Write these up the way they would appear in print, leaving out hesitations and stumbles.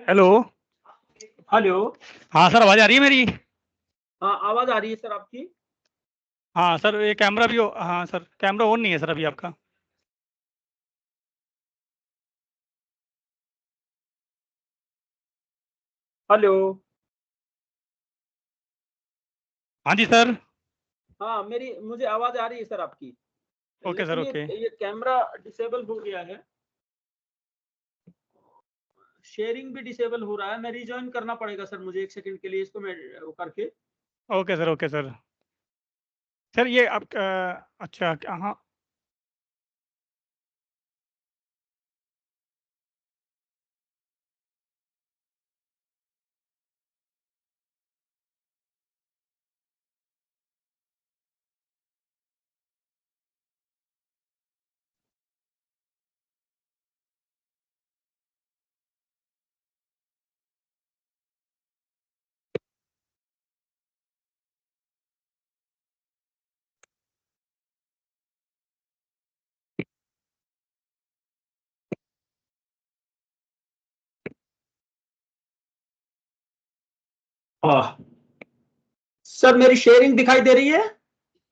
Hello. Hello. हाँ sir, आवाज़ आ रही है मेरी? हाँ, आवाज आ रही है सर आपकी। हाँ सर, ये कैमरा भी हाँ सर, कैमरा ऑन नहीं है सर अभी आपका। हेलो। हाँ जी सर। हाँ, मुझे आवाज आ रही है सर आपकी। ओके सर, लेकिन ओके। ये कैमरा डिसेबल हो गया है, शेयरिंग भी डिसेबल हो रहा है। मैं रिजॉइन करना पड़ेगा सर मुझे, 1 सेकंड के लिए इसको मैं वो करके। Okay sir, okay sir. Sir ये आप अच्छा हाँ। सर मेरी शेयरिंग दिखाई दे रही है?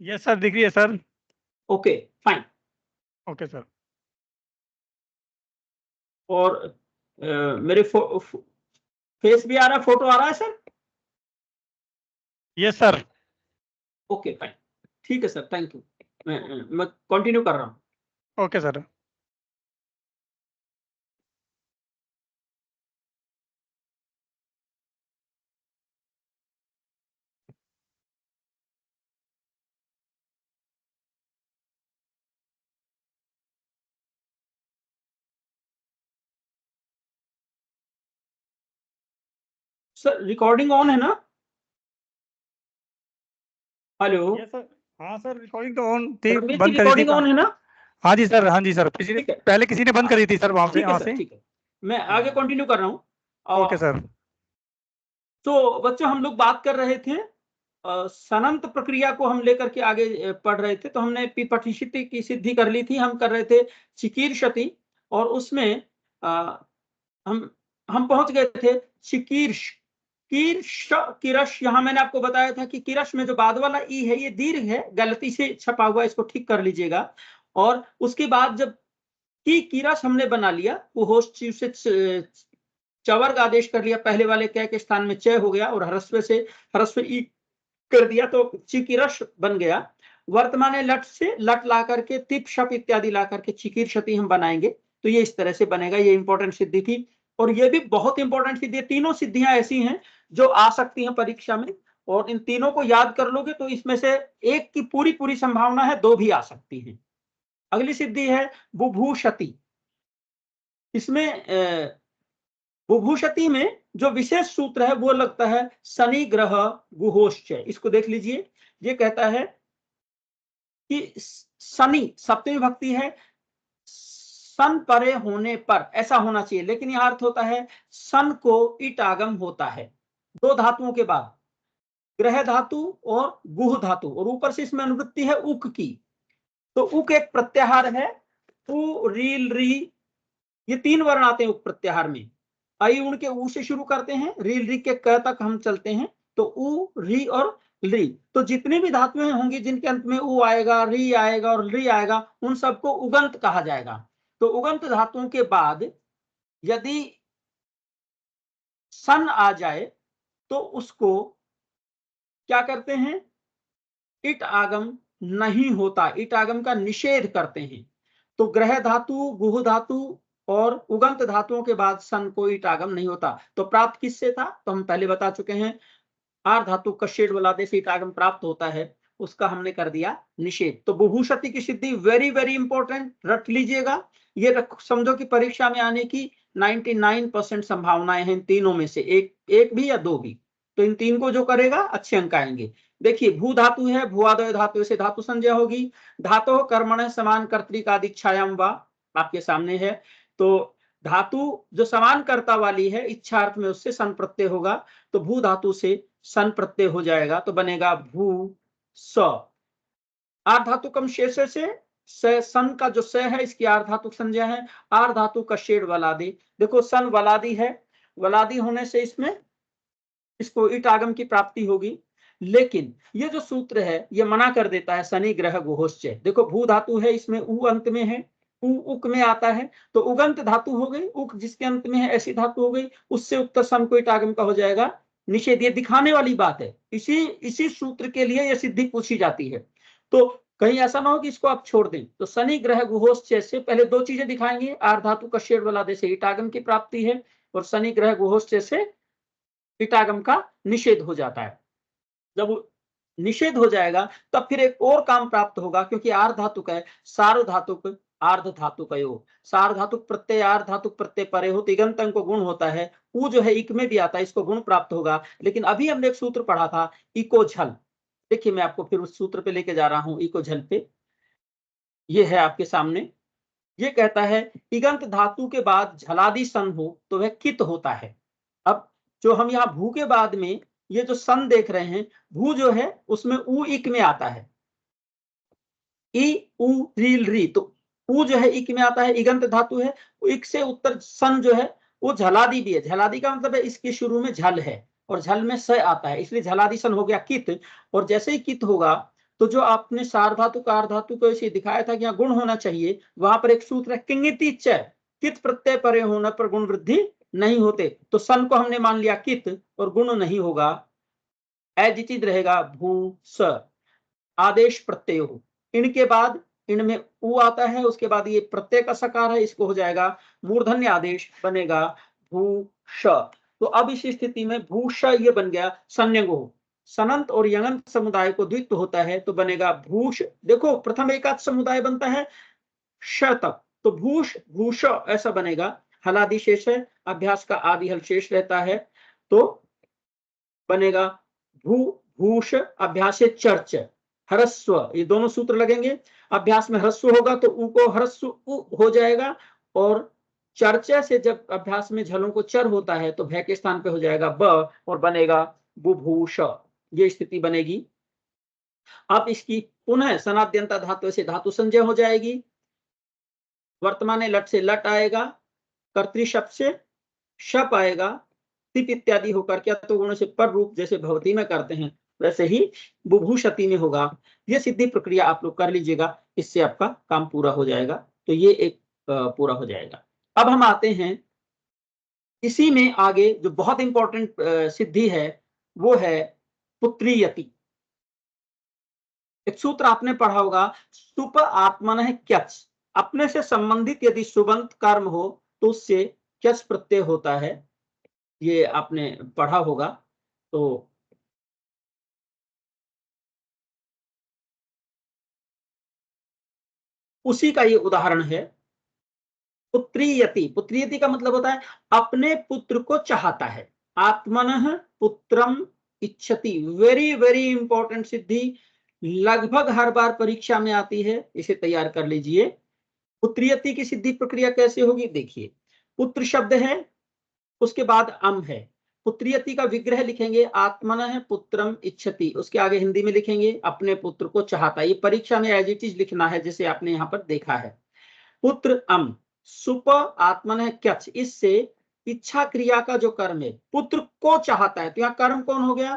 यस सर, दिख रही है sir. Okay, fine. Okay sir. और मेरे फेस भी आ रहा है, फोटो आ रहा है sir? Yes sir. Okay, fine. ठीक है सर, थैंक यू। मैं कंटिन्यू कर रहा हूँ। Okay sir. Sir recording on है ना? हेलो। Yes sir. हाँ सर, रिकॉर्डिंग तो ऑन थी, रमेश जी, बंद करी थी रिकॉर्डिंग ऑन है ना? हाँ जी सर, हाँ जी सर, ठीक है, पहले किसी ने बंद करी थी सर वहाँ से, ठीक है यहाँ सर, से। ठीक है। मैं आगे कंटिन्यू कर रहा हूँ। Okay sir. तो बच्चों, हम लोग बात कर रहे थे सनंत प्रक्रिया को हम लेकर के आगे पढ़ रहे थे। तो हमने पिपठिषिति की सिद्धि कर ली थी, हम कर रहे थे चिकीर्षति। और उसमें हम पहुंच गए थे चिकीर्ष। कीर्ष, किरश, यहाँ मैंने आपको बताया था कि किरश में जो बाद वाला ई है ये दीर्घ है, गलती से छपा हुआ, इसको ठीक कर लीजिएगा। और उसके बाद जब की किरश हमने बना लिया, वो होस्ट से चवर्ग आदेश कर लिया, पहले वाले कै के स्थान में च हो गया, और ह्रस्व से ह्रस्व ई कर दिया, तो चिकिरश बन गया। वर्तमान लट से लट ला करके तिप शप इत्यादि ला करके चिकीर्षति हम बनाएंगे। तो ये इस तरह से बनेगा। ये इंपॉर्टेंट सिद्धि थी, और ये भी बहुत इंपॉर्टेंट सिद्धि है। तीनों सिद्धियां ऐसी हैं जो आ सकती हैं परीक्षा में, और इन तीनों को याद कर लोगे तो इसमें से एक की पूरी पूरी संभावना है, दो भी आ सकती हैं। अगली सिद्धि है बुभूषति। इसमें बुभूषति में जो विशेष सूत्र है वो लगता है शनि ग्रह गुहोश्च। इसको देख लीजिए, ये कहता है कि शनि सप्तमी विभक्ति है, सन परे होने पर ऐसा होना चाहिए, लेकिन यह अर्थ होता है सन को इट आगम होता है दो धातुओं के बाद, ग्रह धातु और गुह धातु, और ऊपर से इसमें अनुवृत्ति है उक की। तो उक एक प्रत्याहार है, उ रील री, ये 3 वर्ण आते हैं उक प्रत्याहार में। आई उण के ऊ से शुरू करते हैं, रील री के क तक हम चलते हैं। तो उ री और ली, तो जितनी भी धातुएं होंगी जिनके अंत में उ आएगा, री आएगा और ली आएगा, उन सबको उगंत कहा जाएगा। तो उगंत धातुओं के बाद यदि सन आ जाए तो उसको क्या करते हैं, इट आगम नहीं होता, इट आगम का निषेध करते हैं। तो ग्रह धातु, गुह धातु और उगंत धातुओं के बाद सन को इट आगम नहीं होता। तो प्राप्त किससे था, तो हम पहले बता चुके हैं, आर धातु कशेड वलादे से इट आगम प्राप्त होता है, उसका हमने कर दिया निषेध। तो बुभूषति की सिद्धि वेरी वेरी इंपॉर्टेंट, रट लीजिएगा। ये समझो कि परीक्षा में आने की 99% संभावनाएं हैं इन तीनों में से, एक भी या दो भी। तो इन तीन को जो करेगा अच्छे अंक आएंगे। देखिए, भू धातु है, भुआदय धातु से धातु संज्ञा होगी। धातु कर्मण समान कर्तृकादिच्छायाम वा, आपके सामने है। तो धातु जो समान कर्ता वाली है, इच्छार्थ में उससे सन प्रत्यय होगा। तो भू धातु से सन प्रत्यय हो जाएगा, तो बनेगा भू स। आर धातु कम शेष से सन का जो स है इसकी आर्धातुक संज्ञा है, आर्धातु का शेड वलादी। देखो सन वलादी है, वलादी होने से इसमें इसको ईट आगम की प्राप्ति होगी। लेकिन ये जो सूत्र है ये मना कर देता है शनि ग्रह गुहोश्चय। देखो भू धातु है, इसमें उ अंत में है, उ उक में आता है, तो उगंत धातु हो गई, उक जिसके अंत में है ऐसी धातु हो गई, उससे उत्तर सन को ईट आगम का हो जाएगा निषेध। ये दिखाने वाली बात है, इसी सूत्र के लिए यह सिद्धि पूछी जाती है। तो कहीं ऐसा ना हो कि इसको आप छोड़ दें। तो शनि ग्रह गुहोश्चय से पहले दो चीजें दिखाएंगे, आर्धातु का शेड वाला से ईट आगम की प्राप्ति है, और शनि ग्रह गुहोश्चय से ईटागम का निषेध हो जाता है। जब निषेध हो जाएगा तब फिर एक और काम प्राप्त होगा, क्योंकि आर्धातुक है, सार्वधातुक आर्ध धातुक योग, सार्वधातुक प्रत्यय आर्धातुक प्रत्यय परे हो, तिगंत अंक को गुण होता है, उ जो है इक में भी आता है, इसको गुण प्राप्त होगा। लेकिन अभी हमने एक सूत्र पढ़ा था इको झल, देखिए मैं आपको फिर उस सूत्र पे लेके जा रहा हूं, इको झल पे, ये है आपके सामने। ये कहता है इगंत धातु के बाद झलादि सन हो तो वह कित होता है। अब जो हम यहाँ भू के बाद में ये जो सन देख रहे हैं, भू जो है उसमें उ इक में आता है, ई उ रील री, तो उ जो है इक में आता है, इगंत धातु है, इक से उत्तर सन जो है वो झलादि भी है। झलादि का मतलब है इसके शुरू में झल है और झल में स आता है, इसलिए झलादि सन हो गया कित। और जैसे ही कित होगा तो जो आपने सार्वधातु का अर्धातु को इसे दिखाया था कि यहाँ गुण होना चाहिए, वहां पर एक सूत्र है किंगिति च, कित प्रत्यय परे होने पर गुण वृद्धि नहीं होते। तो सन को हमने मान लिया कित और गुण नहीं होगा, एजिटिव रहेगा भू स, आदेश प्रत्यय हो। इनके बाद इनमें उ आता है, उसके बाद ये प्रत्यय का सकार है, इसको हो जाएगा मूर्धन्य आदेश, बनेगा भूष। तो अब इस स्थिति में भूष ये बन गया संयंगो, सनंत और यंगंत समुदाय को द्वित्व होता है तो बनेगा भूष। देखो प्रथम एकाच समुदाय बनता है श तक, तो भूष भूष ऐसा बनेगा। हलादि शेष है, अभ्यास का आदि हल शेष रहता है, तो बनेगा भू भूष, अभ्यास चर्च ह्रस्व, ये दोनों सूत्र लगेंगे। अभ्यास में ह्रस्व होगा तो उ को ह्रस्व उ हो जाएगा, और चर्चा से जब अभ्यास में झलों को चर होता है तो भय के स्थान पे हो जाएगा ब और बनेगा बुभूष, ये स्थिति बनेगी। अब इसकी पुनः सनाद्यंता धातु से धातु संजय हो जाएगी, वर्तमान लट से लट आएगा, कर्तृशब्द से शप आएगा, तिप इत्यादि होकर क्या तो गुण से पर रूप जैसे भवती में करते हैं वैसे ही बुभूषति में होगा। ये सिद्धि प्रक्रिया आप लोग कर लीजिएगा, इससे आपका काम पूरा हो जाएगा। तो ये एक पूरा हो जाएगा। अब हम आते हैं इसी में आगे जो बहुत इंपॉर्टेंट सिद्धि है वो है पुत्रीयति। एक सूत्र आपने पढ़ा होगा, सुप आत्मन है क्यच, अपने से संबंधित यदि सुबंत कर्म हो तो उससे क्यच प्रत्यय होता है, ये आपने पढ़ा होगा। तो उसी का ये उदाहरण है पुत्रीयति। पुत्रीयति का मतलब होता है अपने पुत्र को चाहता है, आत्मनः पुत्रम इच्छति, वेरी वेरी इंपॉर्टेंट सिद्धि, लगभग हर बार परीक्षा में आती है, इसे तैयार कर लीजिए। पुत्रीयति की सिद्धि प्रक्रिया कैसे होगी देखिए, पुत्र शब्द है, उसके बाद अम है, पुत्रीयति का विग्रह लिखेंगे आत्मनः पुत्रम इच्छति, उसके आगे हिंदी में लिखेंगे अपने पुत्र को चाहता है। ये परीक्षा में एज इट इज लिखना है जैसे आपने यहाँ पर देखा है। पुत्र अम, सुप आत्मनः क्यच, इससे इच्छा क्रिया का जो कर्म है पुत्र को चाहता है, तो यहाँ कर्म कौन हो गया,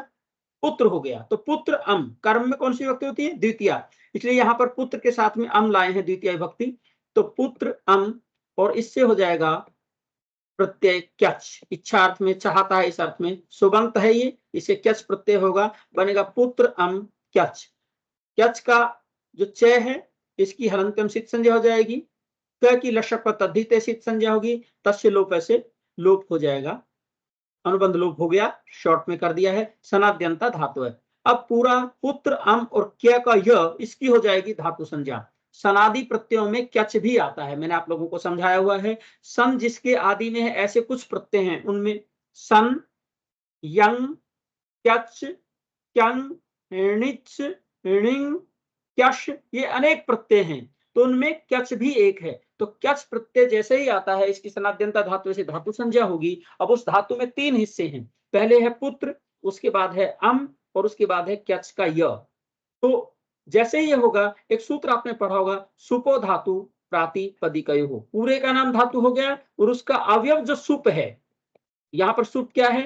पुत्र हो गया। तो पुत्र अम, कर्म में कौन सी विभक्ति होती है, द्वितीया, इसलिए यहाँ पर पुत्र के साथ में अम लाए हैं, द्वितीय विभक्ति। तो पुत्र अम, और इससे हो जाएगा प्रत्यय क्यच, इच्छा अर्थ में, चाहता है इस अर्थ में, सुबंत है ये, इसे क्यच प्रत्यय होगा, बनेगा पुत्र अम क्यच। क्यच का जो च है इसकी हलंत्यम सिद्ध संज्ञा हो जाएगी, क की लशक पर तद्धित सिद्ध संज्ञा होगी, तस्य लोप से लोप हो जाएगा, अनुबंध लोप हो गया, शॉर्ट में कर दिया है, सनाद्यंता धातु है। अब पूरा पुत्र अम और क्य का य, इसकी हो जाएगी धातु संज्ञा। सनादि प्रत्ययों में क्यच भी आता है, मैंने आप लोगों को समझाया हुआ है। सन जिसके आदि में है ऐसे कुछ प्रत्यय हैं, उनमें सन, यंग, क्यच, क्यंग, णिच, णिंग, क्यश, ये अनेक प्रत्यय हैं, तो उनमें क्यच भी एक है। तो क्यच प्रत्यय जैसे ही आता है इसकी सनाद्यंता धातु से धातु संज्ञा होगी। अब उस धातु में तीन हिस्से हैं, पहले है पुत्र, उसके बाद है अम और उसके बाद है क्यच का य। तो जैसे ही ये होगा, एक सूत्र आपने पढ़ा होगा, सुपो धातु प्रातिपदिकयोः, पूरे का नाम धातु हो गया और उसका अवयव जो सुप है, यहाँ पर सुप क्या है,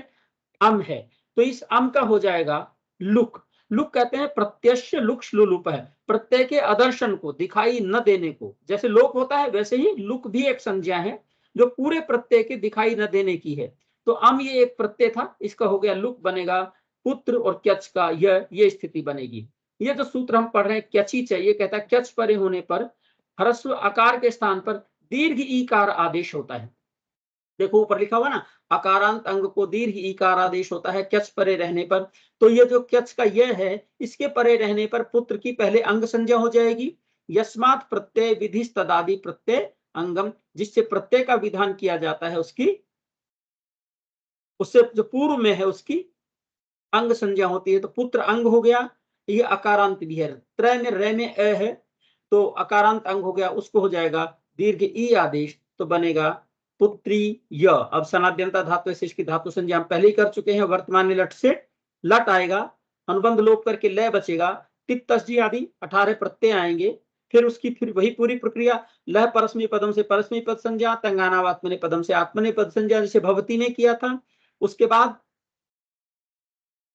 अम है, तो इस अम का हो जाएगा लुक। लुक कहते हैं प्रत्यक्ष लुक श्लुलुप है, प्रत्यय के अदर्शन को, दिखाई न देने को, जैसे लोप होता है वैसे ही लुक भी एक संज्ञा है जो पूरे प्रत्यय के दिखाई न देने की है। तो अम ये एक प्रत्यय था, इसका हो गया लुक, बनेगा पुत्र, और क्यच का ये स्थिति बनेगी। ये जो सूत्र हम पढ़ रहे हैं क्यचिच है, ये कहता है क्यच परे होने पर ह्रस्व आकार के स्थान पर दीर्घ ईकार आदेश होता है। देखो ऊपर लिखा हुआ ना, अकारांत अंग को दीर्घ ईकार आदेश होता है क्यच परे रहने पर। तो ये जो क्यच का ये है, इसके परे रहने पर पुत्र की पहले अंग संज्ञा हो जाएगी। यस्मात् प्रत्यय विधि तदादि प्रत्यय अंगम, जिससे प्रत्यय का विधान किया जाता है उसकी, उससे जो पूर्व में है उसकी अंग संज्ञा होती है। तो पुत्र अंग हो गया, ये अकारांत भी है, त्रय में रे में अ है, तो अकारांत अंग हो गया, उसको हो जाएगा दीर्घ ई आदेश, तो बनेगा पुत्री य। अब सनाद्यंता धातु से इसकी धातु संज्ञा हम पहले ही कर चुके हैं, वर्तमान में लट से लट आएगा, अनुबंध लोप करके लय बचेगा, टिप तस्जी आदि 18 प्रत्यय आएंगे, फिर उसकी फिर वही पूरी प्रक्रिया, लह परस्मी पदम से परस्मी पद संज्ञा, तंगानावात्मने पदम से आत्मने पद संज्ञा, जैसे भवती ने किया था। उसके बाद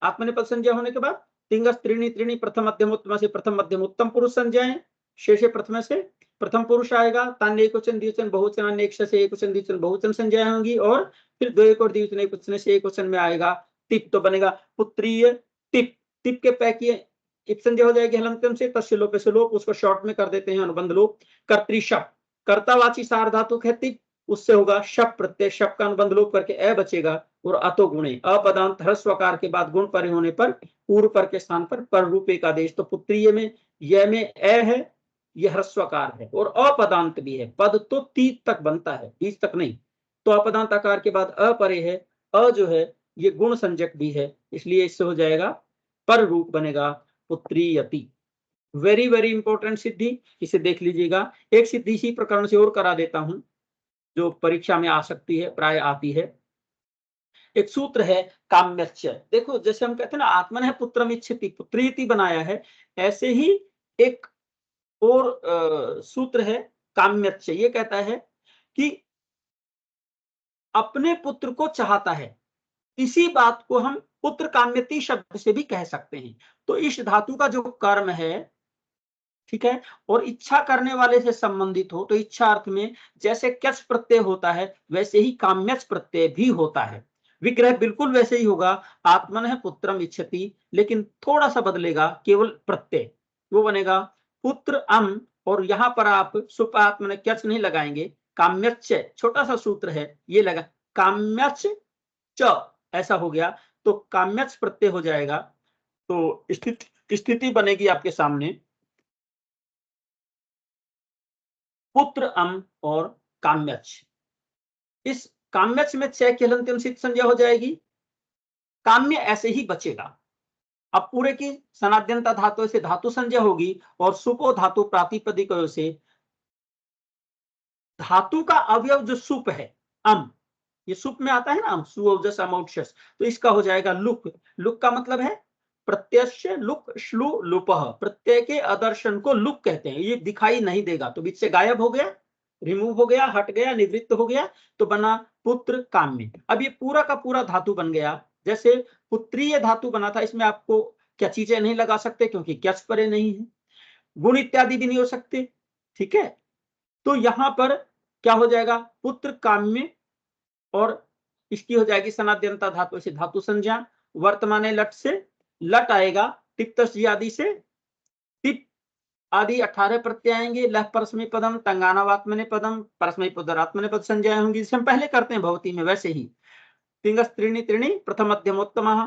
आत्मनेपद संज्ञा होने के बाद तिंगस त्रीणी त्रीणी प्रथम मध्यम उत्तम से प्रथम मध्यम उत्तम पुरुष संज्ञाएं, शेषे प्रथम से प्रथम पुरुष आएगा, तान्य एकवचन द्विवचन बहुवचन अन्य एक से एकवचन द्विवचन बहुवचन संज्ञाएं होंगी, और फिर दो एक और द्विवचन एक वचन से एक वचन में आएगा टिप, तो बनेगा पुत्रीय टिप। टिप के पैकी इप संज्ञा हो जाएगी हलंत्यम से, तस्य लोप से लोप, उसको शॉर्ट में कर देते हैं अनुबंध लोप। कर्तृशप, कर्तावाची सार धातु है टिप, उससे होगा शप प्रत्यय, शप का अनुबंध लोप करके अ बचेगा, और अतो गुणे, अपदांत ह्रस्वकार के बाद गुण परे होने पर पूर्व पर के स्थान पर रूप एक आदेश। तो पुत्रीय में य में अ है, यह ह्रस्वकार है, और अपदांत भी है, पद तो तीत तक बनता है, बीच तक नहीं, तो अपदांत आकार के बाद अ परे है, अ जो है ये गुण संजक भी है, इसलिए इससे हो जाएगा पर रूप बनेगा पुत्रीयति। वेरी वेरी इंपॉर्टेंट सिद्धि, इसे देख लीजिएगा। एक सिद्धि इसी प्रकरण से और करा देता हूं, जो परीक्षा में आ सकती है, प्राय आती है। एक सूत्र है काम्यच्च, देखो जैसे हम कहते हैं ना आत्मन है पुत्रमिच्छति, पुत्रीति बनाया है, ऐसे ही एक और सूत्र है काम्यच्च, ये कहता है कि अपने पुत्र को चाहता है, इसी बात को हम पुत्र काम्यति शब्द से भी कह सकते हैं। तो इस धातु का जो कर्म है, ठीक है, और इच्छा करने वाले से संबंधित हो, तो इच्छा अर्थ में जैसे क्यच प्रत्यय होता है वैसे ही काम्यच प्रत्यय भी होता है। विग्रह बिल्कुल वैसे ही होगा, आत्मन है पुत्रम इच्छति, लेकिन थोड़ा सा बदलेगा केवल प्रत्यय, वो बनेगा पुत्र अम, और यहां पर आप सुप आत्मन क्यच नहीं लगाएंगे, काम्यच, छोटा सा सूत्र है ये लगा, काम्यच च, ऐसा हो गया, तो काम्यच प्रत्यय हो जाएगा। तो स्थिति बनेगी आपके सामने पुत्र अम और काम्यच। इस काम्यच में च की हलंत्यम सिद्ध संज्ञा हो जाएगी, काम्य ऐसे ही बचेगा। अब पूरे की सनाद्यंता धातु से धातु संज्ञा होगी, और सुपो धातु प्रातिपदिक से धातु का अवयव जो सुप है अम, ये सुप में आता है ना अम, सुओजस अमौक्षस, तो इसका हो जाएगा लुक। लुक का मतलब है प्रत्यक्ष लुक श्लु लुपह, प्रत्यय के आदर्शन को लुक कहते हैं, ये दिखाई नहीं देगा, तो बीच से गायब हो गया, रिमूव हो गया, हट गया, निवृत्त हो गया, तो बना पुत्र काम्य। अब ये पूरा का पूरा धातु बन गया, जैसे पुत्रीय धातु बना था, इसमें आपको क्या चीजें नहीं लगा सकते क्योंकि क्यच परे नहीं है, गुण इत्यादि भी नहीं हो सकते, ठीक है। तो यहां पर क्या हो जाएगा, पुत्र काम्य, और इसकी हो जाएगी सनाद्यंता धातु से धातु संज्ञा, वर्तमान लट से लट आएगा, टिप आदि से टिप आदि 18 प्रत्यय आएंगे, लह परस्मै पदम, तंगानावात्मने पदम, परस्मै पुदरात्मने पद संज्ञाएं होंगी, जिसे हम पहले करते हैं भवती में, वैसे ही तिंगस त्रीणी त्रीणी प्रथम मध्यमोत्तम,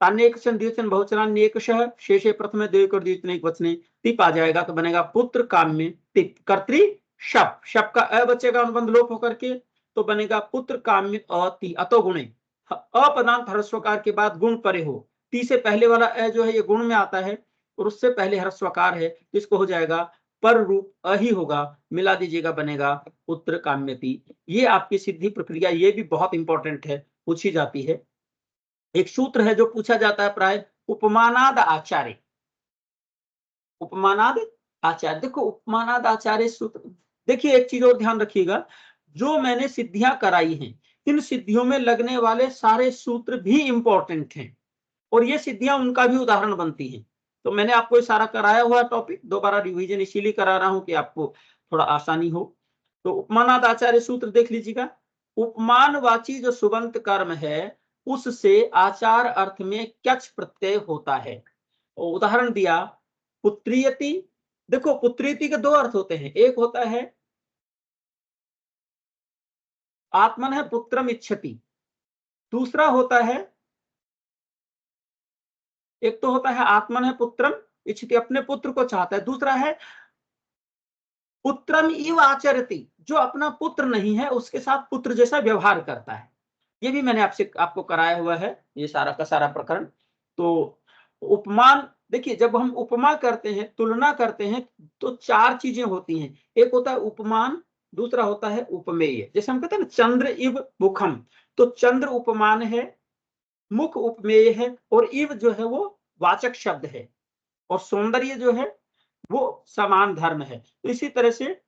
तान्येकवचन द्विवचन बहुवचनान्येकशः, शेषे प्रथमे द्वैक और द्विवचन एक वचने, टिप आ जाएगा, तो बनेगा पुत्र काम्य टिप। कर्तृ शप, शप का अ बचेगा अनुबंध लोप होकर के, तो बनेगा पुत्र काम्य अति, अतो गुणे, अपदांत ह्रस्वकार के बाद गुण परे हो, ती से पहले वाला अ जो है ये गुण में आता है, और उससे पहले ह्रस्वकार है, तो इसको हो जाएगा पर रूप अ ही होगा, मिला दीजिएगा, बनेगा पुत्र काम्यति। ये आपकी सिद्धि प्रक्रिया, ये भी बहुत इंपॉर्टेंट है, पूछी जाती है। एक सूत्र है जो पूछा जाता है प्राय, उपमानाद आचार्य, उपमानाद आचार्य। देखो उपमानाद आचार्य सूत्र, देखिए एक चीज और ध्यान रखिएगा, जो मैंने सिद्धियां कराई हैं, इन सिद्धियों में लगने वाले सारे सूत्र भी इंपॉर्टेंट हैं और ये सिद्धियां उनका भी उदाहरण बनती हैं। तो मैंने आपको ये सारा कराया हुआ टॉपिक, दोबारा रिवीजन इसीलिए करा रहा हूं कि आपको थोड़ा आसानी हो। तो उपमानाद आचार्य सूत्र देख लीजिएगा। उपमानवाची जो सुबंत कर्म है उससे आचार अर्थ में क्यच प्रत्यय होता है। उदाहरण दिया पुत्रियति। देखो पुत्रियति के दो अर्थ होते हैं, एक होता है आत्मन है पुत्रम इच्छति, दूसरा होता है, एक तो होता है आत्मन है पुत्रम इच्छति, अपने पुत्र को चाहता है, दूसरा है पुत्रम इव आचरति, जो अपना पुत्र नहीं है उसके साथ पुत्र जैसा व्यवहार करता है। ये भी मैंने आपको कराया हुआ है, ये सारा का सारा प्रकरण। तो उपमान, देखिए जब हम उपमा करते हैं, तुलना करते हैं, तो चार चीजें होती हैं। एक होता है उपमान, दूसरा होता है उपमेय। जैसे हम कहते हैं ना चंद्र इव मुखम, तो चंद्र उपमान है, मुख उपमेय है, और इव जो है वो वाचक शब्द है, और सौंदर्य जो है वो समान धर्म है। तो इसी तरह से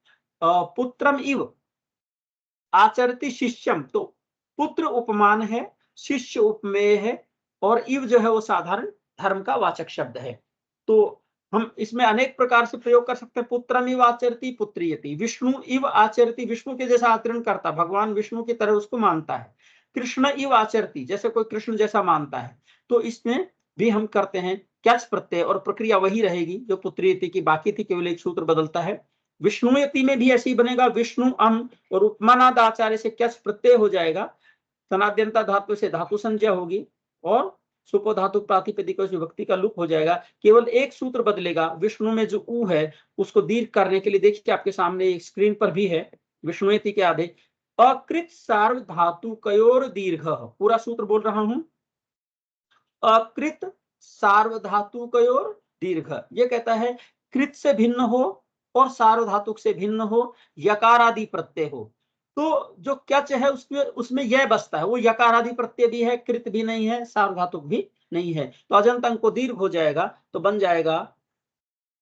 पुत्रम इव आचरति शिष्यम, तो पुत्र उपमान है, शिष्य उपमेय है, और इव जो है वो साधारण धर्म का वाचक शब्द है। तो हम इसमें अनेक प्रकार से प्रयोग कर सकते हैं। पुत्रम इव आचरति पुत्रियति, विष्णु इव आचरति, विष्णु के जैसा आचरण करता, भगवान विष्णु की तरह उसको मानता है। कृष्ण इव आचरति, जैसे कोई कृष्ण जैसा मानता है। तो इसमें भी हम करते हैं क्यच प्रत्यय, और प्रक्रिया वही रहेगी जो पुत्रियति की बाकी थी, केवल एक सूत्र बदलता है। विष्णुयति में भी ऐसे ही बनेगा, विष्णु अम, और उपमानाद आचार्य से क्यच प्रत्यय हो जाएगा, सनाद्यंता धातु से धातु संज्ञा होगी, और सुपो धातु प्रातिपदिक विभक्ति का लुप हो जाएगा। केवल एक सूत्र बदलेगा, विष्णु में जो उ है उसको दीर्घ करने के लिए, देखिए आपके सामने स्क्रीन पर भी है, विष्णुयति के आधे अकृत सार्व धातु कयोर दीर्घ, पूरा सूत्र बोल रहा हूं, अकृत सार्वधातुकयोर दीर्घ। ये कहता है कृत से भिन्न हो और सार्वधातुक से भिन्न हो, यकार आदि प्रत्यय हो। तो जो क्यच है उसमें उसमें यह बसता है, वो यकार आदि प्रत्यय भी है, कृत भी नहीं है, सार्वधातुक भी नहीं है। तो अजंत अंक को दीर्घ हो जाएगा, तो बन जाएगा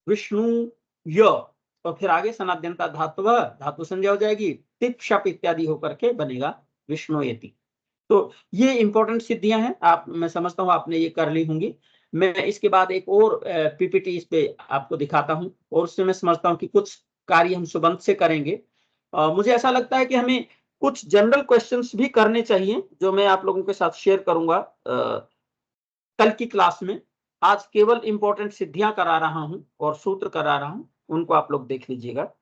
विष्णु य, और फिर आगे सनाद्यंता धातु धातु संज्ञा हो जाएगी, टिप शप इत्यादि होकर के बनेगा विष्णुयति। तो ये इंपॉर्टेंट सिद्धियां हैं, आप, मैं समझता हूं आपने ये कर ली होंगी। मैं इसके बाद एक और पीपीटी इस पे आपको दिखाता हूं, और उससे मैं समझता हूं कि कुछ कार्य हम सुबंत से करेंगे। मुझे ऐसा लगता है कि हमें कुछ जनरल क्वेश्चंस भी करने चाहिए, जो मैं आप लोगों के साथ शेयर करूंगा कल की क्लास में। आज केवल इंपॉर्टेंट सिद्धियां करा रहा हूं और सूत्र करा रहा हूं, उनको आप लोग देख लीजिएगा।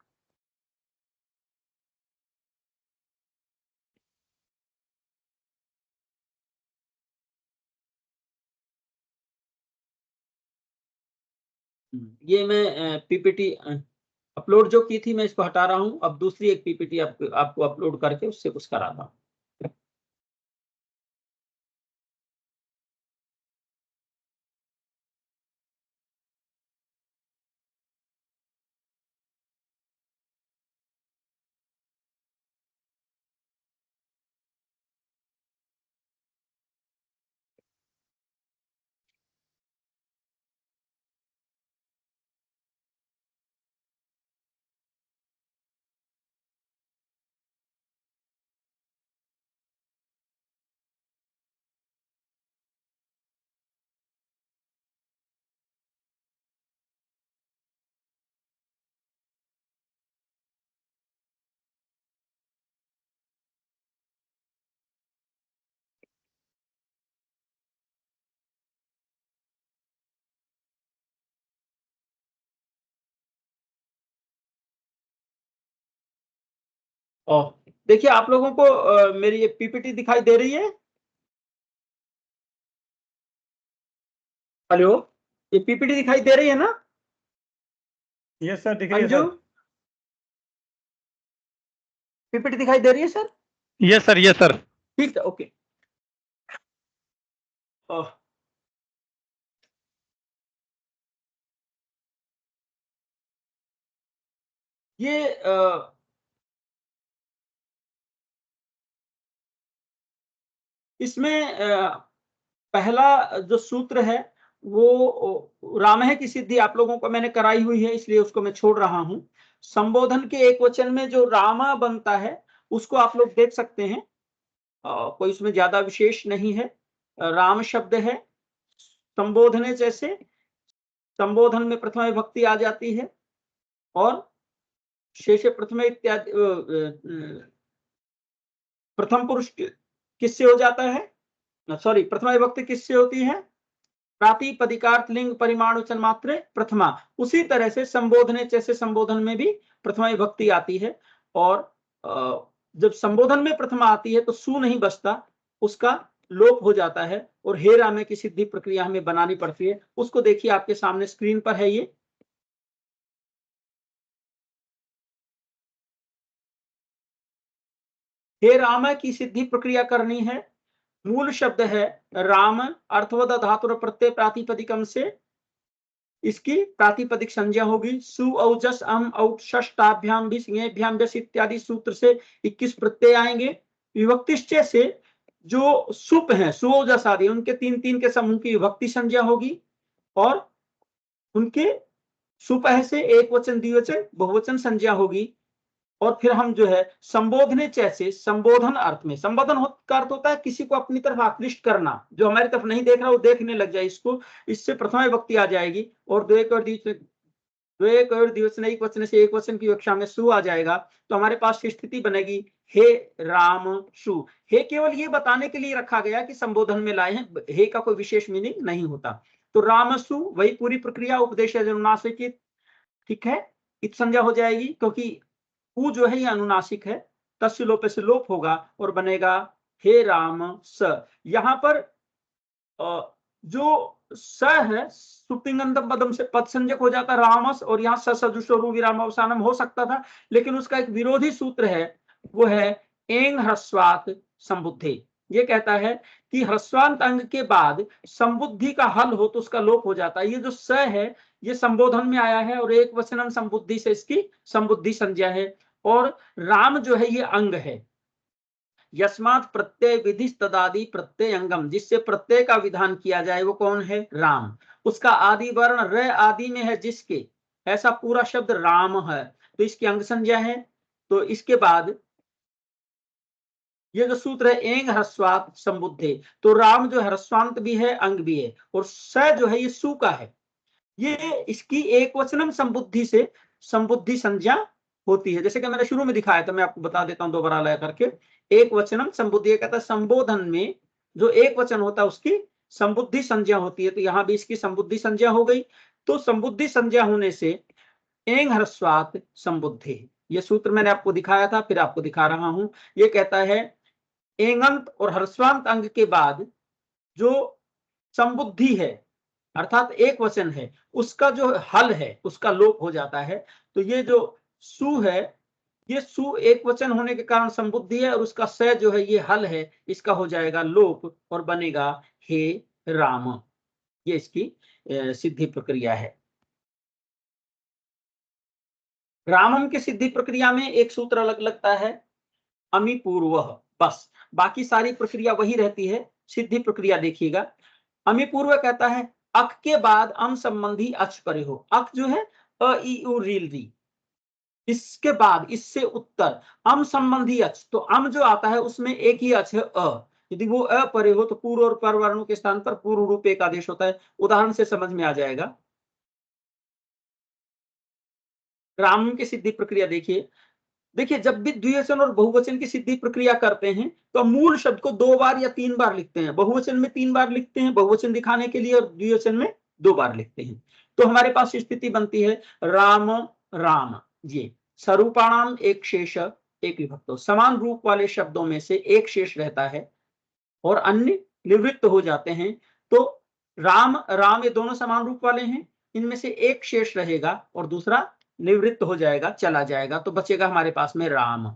ये मैं पीपीटी अपलोड जो की थी, मैं इसको हटा रहा हूं, अब दूसरी एक पीपीटी आपको अपलोड करके उससे कुछ कराता हूं। और देखिए आप लोगों को मेरी ये पीपीटी दिखाई दे रही है। हेलो, ये पीपीटी दिखाई दे रही है ना? यस सर, दिख रही है अंजू, सर। पीपीटी दिखाई दे रही है sir? Yes sir, yes sir. ठीक है, ओके। ये इसमें पहला जो सूत्र है वो रामः की सिद्धि आप लोगों को मैंने कराई हुई है, इसलिए उसको मैं छोड़ रहा हूं। संबोधन के एक वचन में जो रामा बनता है उसको आप लोग देख सकते हैं, कोई उसमें ज्यादा विशेष नहीं है। राम शब्द है, संबोधने जैसे संबोधन में प्रथमा विभक्ति आ जाती है और शेषे प्रथम इत्यादि प्रथम पुरुष किससे हो जाता है, सॉरी प्रथमा विभक्ति किससे होती है, प्रातिपदिकार्थ लिंग परिमाण वचन मात्रे प्रथमा। उसी तरह से संबोधने जैसे संबोधन में भी प्रथमा विभक्ति आती है और जब संबोधन में प्रथमा आती है तो सु नहीं बचता, उसका लोप हो जाता है और हे रामे की सिद्धि प्रक्रिया हमें बनानी पड़ती है। उसको देखिए आपके सामने स्क्रीन पर है ये। हे राम की सिद्धि प्रक्रिया करनी है। मूल शब्द है राम, अर्थवद धातुर प्रत्यय प्रातिपदिकम से इसकी प्रातिपदिक संज्ञा होगी। सु औजस अम औ षष्टाभ्याम भी सिंहेभ्याम व्यस इत्यादि सूत्र से 21 प्रत्यय आएंगे। विभक्तिश्चय से जो सुप है सुओजस आदि उनके 3-3 के समूह की विभक्ति संज्ञा होगी और उनके सुपह से एक वचन द्विवचन बहुवचन संज्ञा होगी। और फिर हम जो है संबोधने जैसे संबोधन अर्थ में, संबोधन का अर्थ होता है किसी को अपनी तरफ आकृष्ट करना, जो हमारी तरफ नहीं देख रहा वो देखने लग जाए इसको, इससे प्रथमा विभक्ति आ जाएगी और द्वे और द्विवचन एक वचन से एक वचन की कक्षा में सु आ जाएगा। तो हमारे पास स्थिति बनेगी हे राम सु। हे केवल ये बताने के लिए रखा गया कि संबोधन में लाए हैं, हे का कोई विशेष मीनिंग नहीं होता। तो राम सु वही पूरी प्रक्रिया उपदेश अनुनासिक, ठीक है, इत संज्ञा हो जाएगी क्योंकि उ जो है ये अनुनासिक है, तस्य लोप से लोप होगा और बनेगा हे राम स। यहां पर जो स है सुप्तिंगंतम पदम से पद संज्ञक हो जाता रामस और यहाँ स सजुषो विराम अवसानम हो सकता था, लेकिन उसका एक विरोधी सूत्र है, वो है एंग ह्रस्वात संबुद्धि। ये कहता है कि ह्रस्वांत अंग के बाद संबुद्धि का हल हो तो उसका लोप हो जाता है। ये जो स है ये संबोधन में आया है और एक वचनम संबुद्धि से इसकी संबुद्धि संज्ञा है। और राम जो है ये अंग है, यस्मात् प्रत्यय विधि तदादि प्रत्यय अंगम, जिससे प्रत्यय का विधान किया जाए वो कौन है, राम। उसका आदि वर्ण र आदि में है जिसके, ऐसा पूरा शब्द राम है तो इसकी अंग संज्ञा है। तो इसके बाद ये जो सूत्र है एंग ह्रस्वात संबुद्धे, तो राम जो ह्रस्वांत भी है अंग भी है और स जो है ये सु का है। ये इसकी एक वचनम संबुद्धि से संबुद्धि संज्ञा होती है। जैसे कि मैंने शुरू में दिखाया था, मैं आपको बता देता हूं दोबारा ला करके। एक वचनम संबुद्धि कहता है संबोधन में जो एक वचन होता है उसकी संबुद्धि संज्ञा होती है, तो यहां भी इसकी संबुद्धि संज्ञा हो गई। तो संबुद्धि संज्ञा होने से एंग ह्रस्वात संबुद्धि, ये सूत्र मैंने आपको दिखाया था, फिर आपको दिखा रहा हूं। ये कहता है एंगंत और ह्रस्वांत अंग के बाद जो संबुद्धि है अर्थात एक वचन है उसका जो हल है उसका लोप हो जाता है। तो ये जो सु है ये सु एक वचन होने के कारण संबुद्धि है और उसका स जो है ये हल है, इसका हो जाएगा लोप और बनेगा हे राम। ये इसकी सिद्धि प्रक्रिया है। रामम की सिद्धि प्रक्रिया में एक सूत्र अलग लगता है, अमी पूर्व, बस बाकी सारी प्रक्रिया वही रहती है। सिद्धि प्रक्रिया देखिएगा, अमी पूर्व कहता है अक के बाद अम संबंधी अच परे हो। अक जो है अ ई उ रील री, इसके बाद इससे उत्तर अम संबंधी अच, तो अम जो आता है उसमें एक ही अच है अ, यदि वो अ परे हो तो पूर्व और पर वर्णों के स्थान पर पूर्व रूप एक आदेश होता है। उदाहरण से समझ में आ जाएगा। राम की सिद्धि प्रक्रिया देखिए, देखिए जब भी द्विवचन और बहुवचन की सिद्धि प्रक्रिया करते हैं तो मूल शब्द को 2 बार या 3 बार लिखते हैं। बहुवचन में 3 बार लिखते हैं बहुवचन दिखाने के लिए और द्विवचन में 2 बार लिखते हैं। तो हमारे पास स्थिति बनती है राम राम। ये स्वरूपाणाम एक शेष एक विभक्त, समान रूप वाले शब्दों में से एक शेष रहता है और अन्य निवृत्त हो जाते हैं। तो राम राम ये दोनों समान रूप वाले हैं, इनमें से एक शेष रहेगा और दूसरा निवृत्त हो जाएगा, चला जाएगा, तो बचेगा हमारे पास में राम।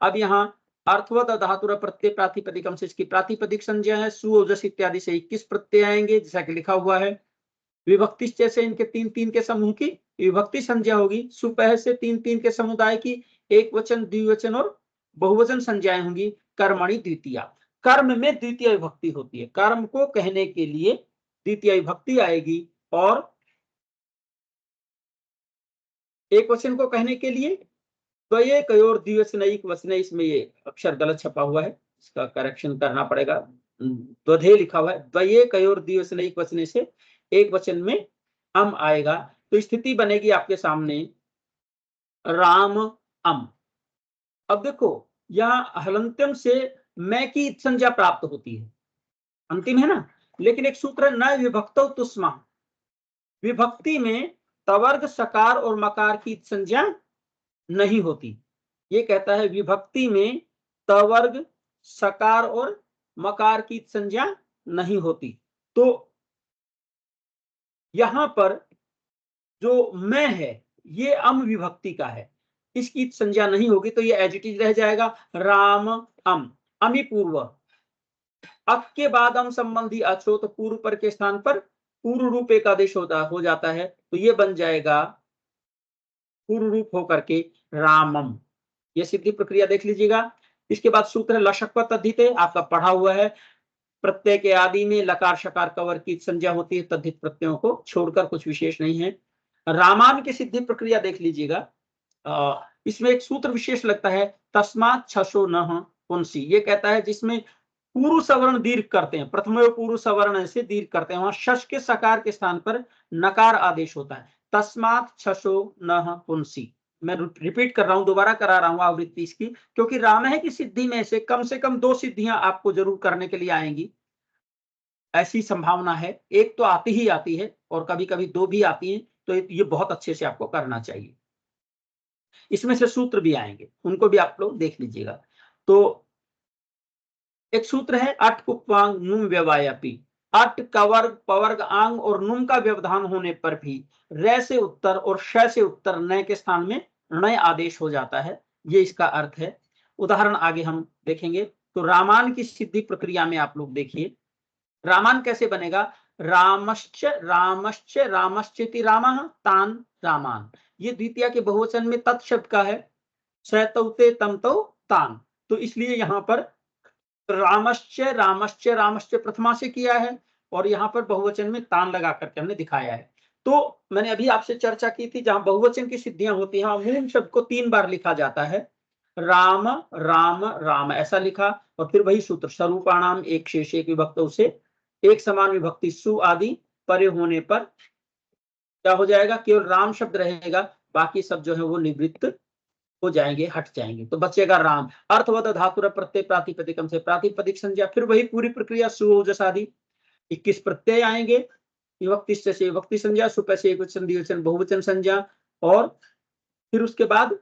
अब यहाँ अर्थवत धातुर प्रत्यय प्रातिपदिकम से इसकी प्रातिपदिक संज्ञा है। सु ओजस इत्यादि से 21 प्रत्यय आएंगे जैसा कि लिखा हुआ है। विभक्ति जैसे इनके 3-3 के समूह की विभक्ति संज्ञा होगी। सुपह से 3-3 के समुदाय की एक वचन द्विवचन और बहुवचन संज्ञाएं होंगी। कर्मणि द्वितीया, कर्म में द्वितीय विभक्ति होती है। कर्म को कहने के लिए द्वितीय विभक्ति आएगी और एक वचन को कहने के लिए द्वये कयोर द्विवचनैक वचने, इसमें ये अक्षर गलत छपा हुआ है, इसका करेक्शन करना पड़ेगा। द्वधे लिखा हुआ है, द्वये कयोर द्विवचनैक वचने से एक वचन में अम आएगा। तो स्थिति बनेगी आपके सामने राम अम। अब देखो यहाँ हलंत्यम से मैं की संज्ञा प्राप्त होती है, अंतिम है ना, लेकिन एक सूत्र है न विभक्तो तुष्मा। विभक्ति में तवर्ग सकार और मकार की संज्ञा नहीं होती। ये कहता है विभक्ति में तवर्ग सकार और मकार की संज्ञा नहीं होती। तो यहां पर जो मैं है ये अम विभक्ति का है, इसकी संज्ञा नहीं होगी, तो ये एज इट इज रह जाएगा राम अम। अमी पूर्व, अक के बाद अम संबंधी अचो, तो पूर्व पर के स्थान पर पूर्व रूप एक आदेश हो जाता है, तो ये बन जाएगा पूर्व रूप होकर के रामम। ये सिद्धि प्रक्रिया देख लीजिएगा। इसके बाद सूत्र लशक्वत तद्धिते, आपका पढ़ा हुआ है, प्रत्यय के आदि में लकार शकार कवर की संज्ञा होती है, तद्धित प्रत्ययों को छोड़कर, कुछ विशेष नहीं है। रामान की सिद्धि प्रक्रिया देख लीजिएगा। इसमें एक सूत्र विशेष लगता है, तस्मात् छशो नः पुंसी। ये कहता है जिसमें पूर्व सवर्ण दीर्घ करते हैं, प्रथम पूर्व सवर्ण से दीर्घ करते हैं, वहां शश के सकार के स्थान पर नकार आदेश होता है, तस्मात् छशो नः पुंसी। मैं रिपीट कर रहा हूं, दोबारा करा रहा हूं आवृत्ति इसकी, क्योंकि राम है की सिद्धि में से कम 2 सिद्धियां आपको जरूर करने के लिए आएंगी, ऐसी संभावना है। एक तो आती ही आती है और कभी कभी 2 भी आती हैं, तो ये बहुत अच्छे से आपको करना चाहिए। इसमें से सूत्र भी आएंगे, उनको भी आप लोग देख लीजिएगा। तो एक सूत्र है अट कुप्वांग नुम व्यवायापी। अट कवर्ग पवर्ग आंग और नुम का व्यवधान होने पर भी रे से उत्तर और श से उत्तर नय के स्थान में नय आदेश हो जाता है, ये इसका अर्थ है। उदाहरण आगे हम देखेंगे। तो रामान की सिद्धि प्रक्रिया में आप लोग देखिए, रामान कैसे बनेगा, रामश्च रामश्च रामश्चेति रामः तान रामान। ये द्वितीय के बहुवचन में तत् शब्द का है, स तौते तम तौ तान, तो इसलिए यहां पर रामश्च रामश्च रामश्च प्रथमा से किया है और यहाँ पर बहुवचन में तान लगा करके हमने दिखाया है। तो मैंने अभी आपसे चर्चा की थी, जहां बहुवचन की सिद्धियां होती हैं मूल शब्द को 3 बार लिखा जाता है, राम राम राम ऐसा लिखा, और फिर वही सूत्र स्वरूपाणाम एक शेष एक विभक्त से एक समान विभक्ति सु आदि परे होने पर क्या हो जाएगा, केवल राम शब्द रहेगा, बाकी सब जो है वो निवृत्त हो जाएंगे, हट जाएंगे, तो बचेगा राम। अर्थवद धातुर प्रत्यय प्रातिपदिकम से प्रातिपदिक संज्ञा, फिर वही पूरी प्रक्रिया सुओजस आदि 21 प्रत्यय आएंगे, विभक्ति से विभक्ति संज्ञा, सुप से एकवचन द्विवचन बहुवचन संज्ञा, और फिर उसके बाद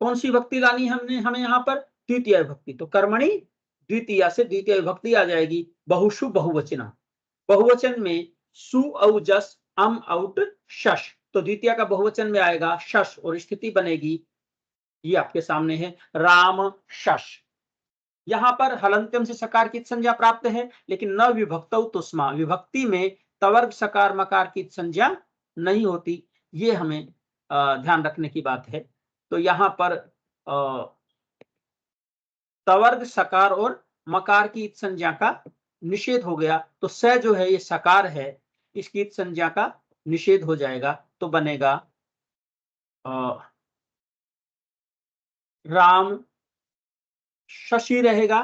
कौन सी विभक्ति लानी हमने हमें यहाँ पर, द्वितीय विभक्ति। तो कर्मणि द्वितीय से द्वितीय विभक्ति आ जाएगी, बहुषु बहुवचना। बहुवचन में सु औजस अम आउट शश, तो द्वितीय का बहुवचन में आएगा शश और स्थिति बनेगी, ये आपके सामने है राम शश। यहां पर हलंत्यम से सकार की संज्ञा प्राप्त है, लेकिन न विभक्तौ तुष्मा, विभक्ति में तवर्ग सकार मकार की संज्ञा नहीं होती, ये हमें ध्यान रखने की बात है। तो यहां पर तवर्ग सकार और मकार की संज्ञा का निषेध हो गया, तो स जो है ये सकार है, इसकी संज्ञा का निषेध हो जाएगा, तो बनेगा राम शशि रहेगा,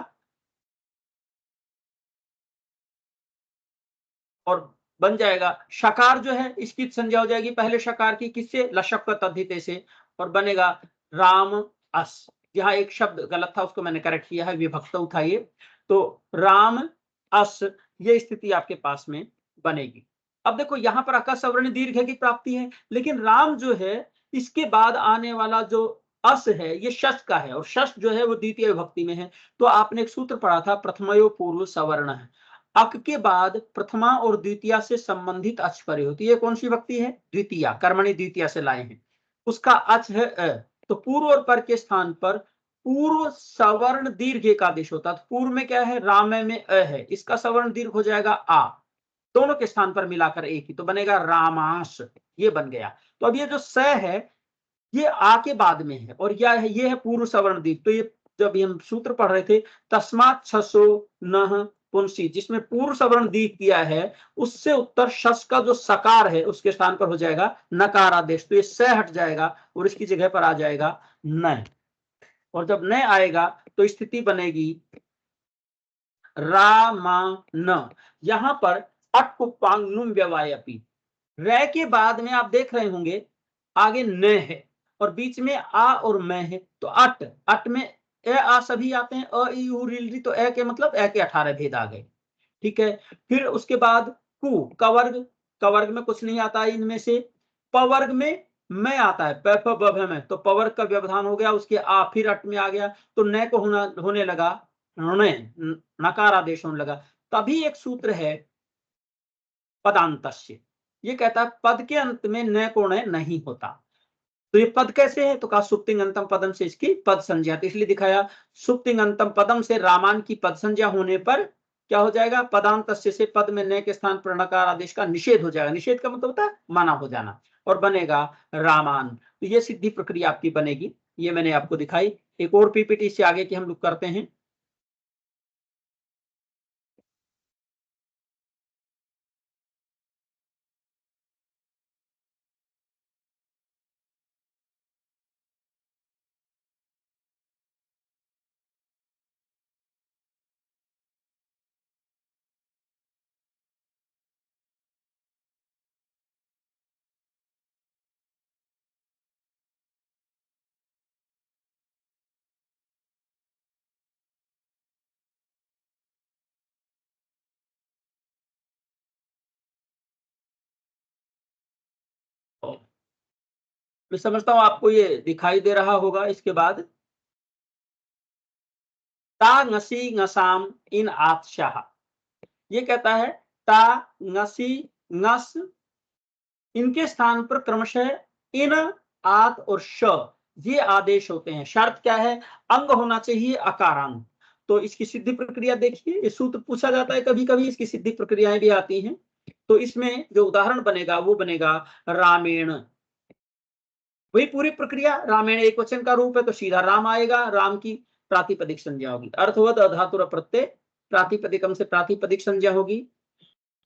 और बन जाएगा शकार जो है इसकी संज्ञा हो जाएगी पहले शकार की, किससे, लशक्वत तद्धिते से, और बनेगा राम अस। यहाँ एक शब्द गलत था, उसको मैंने करेक्ट किया है, विभक्त उठाइए, तो राम अस, ये स्थिति आपके पास में बनेगी। अब देखो यहाँ पर अका सवर्ण दीर्घ की प्राप्ति है, लेकिन राम जो है इसके बाद आने वाला जो अस है ये शश का है, और शश जो है वो द्वितीय विभक्ति में है। तो आपने एक सूत्र पढ़ा था, प्रथमयो पूर्व सवर्ण है, अक के बाद प्रथमा और द्वितीय से संबंधित अच परे होती है, कौन सी विभक्ति है, द्वितीय, कर्मणि द्वितीय से लाए हैं, उसका अच है अ, तो पूर्व और पर के स्थान पर पूर्व सवर्ण दीर्घ एक आदेश होता है। पूर्व में क्या है, राम में अ है, इसका सवर्ण दीर्घ हो जाएगा आ, दोनों के स्थान पर मिलाकर एक ही, तो बनेगा रामास, ये बन गया। तो अब ये जो स है ये आ के बाद में है, और यह है, ये है पूर्व सवर्ण दीर्घ। तो ये जब हम सूत्र पढ़ रहे थे, तस्मात् छसो नः पुंसी, जिसमें पूर्व सवर्ण दीर्घ किया है, उससे उत्तर शस का जो सकार है उसके स्थान पर हो जाएगा नकार आदेश। तो ये स हट जाएगा और इसकी जगह पर आ जाएगा न। और जब न आएगा तो स्थिति बनेगी रामान। यहां पर अट पुप्पांग नुम व्यवायपी, रै के बाद में आप देख रहे होंगे आगे न है और बीच में आ और मैं है, तो अट, अट में ए आ सभी आते हैं, अ ई उ री री, तो ए के मतलब ए के 18 भेद आ गए। ठीक है, फिर उसके बाद कु, कवर्ग, कवर्ग में कुछ नहीं आता इनमें से। पवर्ग में मैं आता है, प फ ब भ में, तो पवर्ग का व्यवधान हो गया, उसके आ फिर अट में आ गया, तो न को होने लगा नकार आदेश होने लगा। तभी एक सूत्र है पदांतस्य, ये कहता है पद के अंत में न को न नहीं होता। तो ये पद कैसे है, तो कहा सुप्तिंगंतम पदम से इसकी पद संज्ञा, तो इसलिए दिखाया सुप्तिंगंतम पदम से रामान की पद संज्ञा होने पर क्या हो जाएगा, पदांतस्य से पद में न के स्थान पर नकार आदेश का निषेध हो जाएगा। निषेध का मतलब होता है माना हो जाना, और बनेगा रामान। तो ये सिद्धि प्रक्रिया आपकी बनेगी, ये मैंने आपको दिखाई। एक और पीपीटी से आगे की हम लोग करते हैं। मैं समझता हूं आपको ये दिखाई दे रहा होगा। इसके बाद ता ngसी ngसाम इन आत्शाह, ये कहता है ता ngसी ngस, इनके स्थान पर क्रमशः इन, आत और श ये आदेश होते हैं। शर्त क्या है, अंग होना चाहिए अकारांत। तो इसकी सिद्धि प्रक्रिया देखिए, ये सूत्र पूछा जाता है कभी कभी, इसकी सिद्धि प्रक्रियाएं भी आती हैं। तो इसमें जो उदाहरण बनेगा वो बनेगा रामेण, वही पूरी प्रक्रिया। रामेण एक वचन का रूप है तो सीधा राम आएगा, राम की प्रातिपदिक संज्ञा होगी। अर्थवद अधातुर प्रत्यय, प्रातिपदिकम से प्रातिपदिक संज्ञा होगी।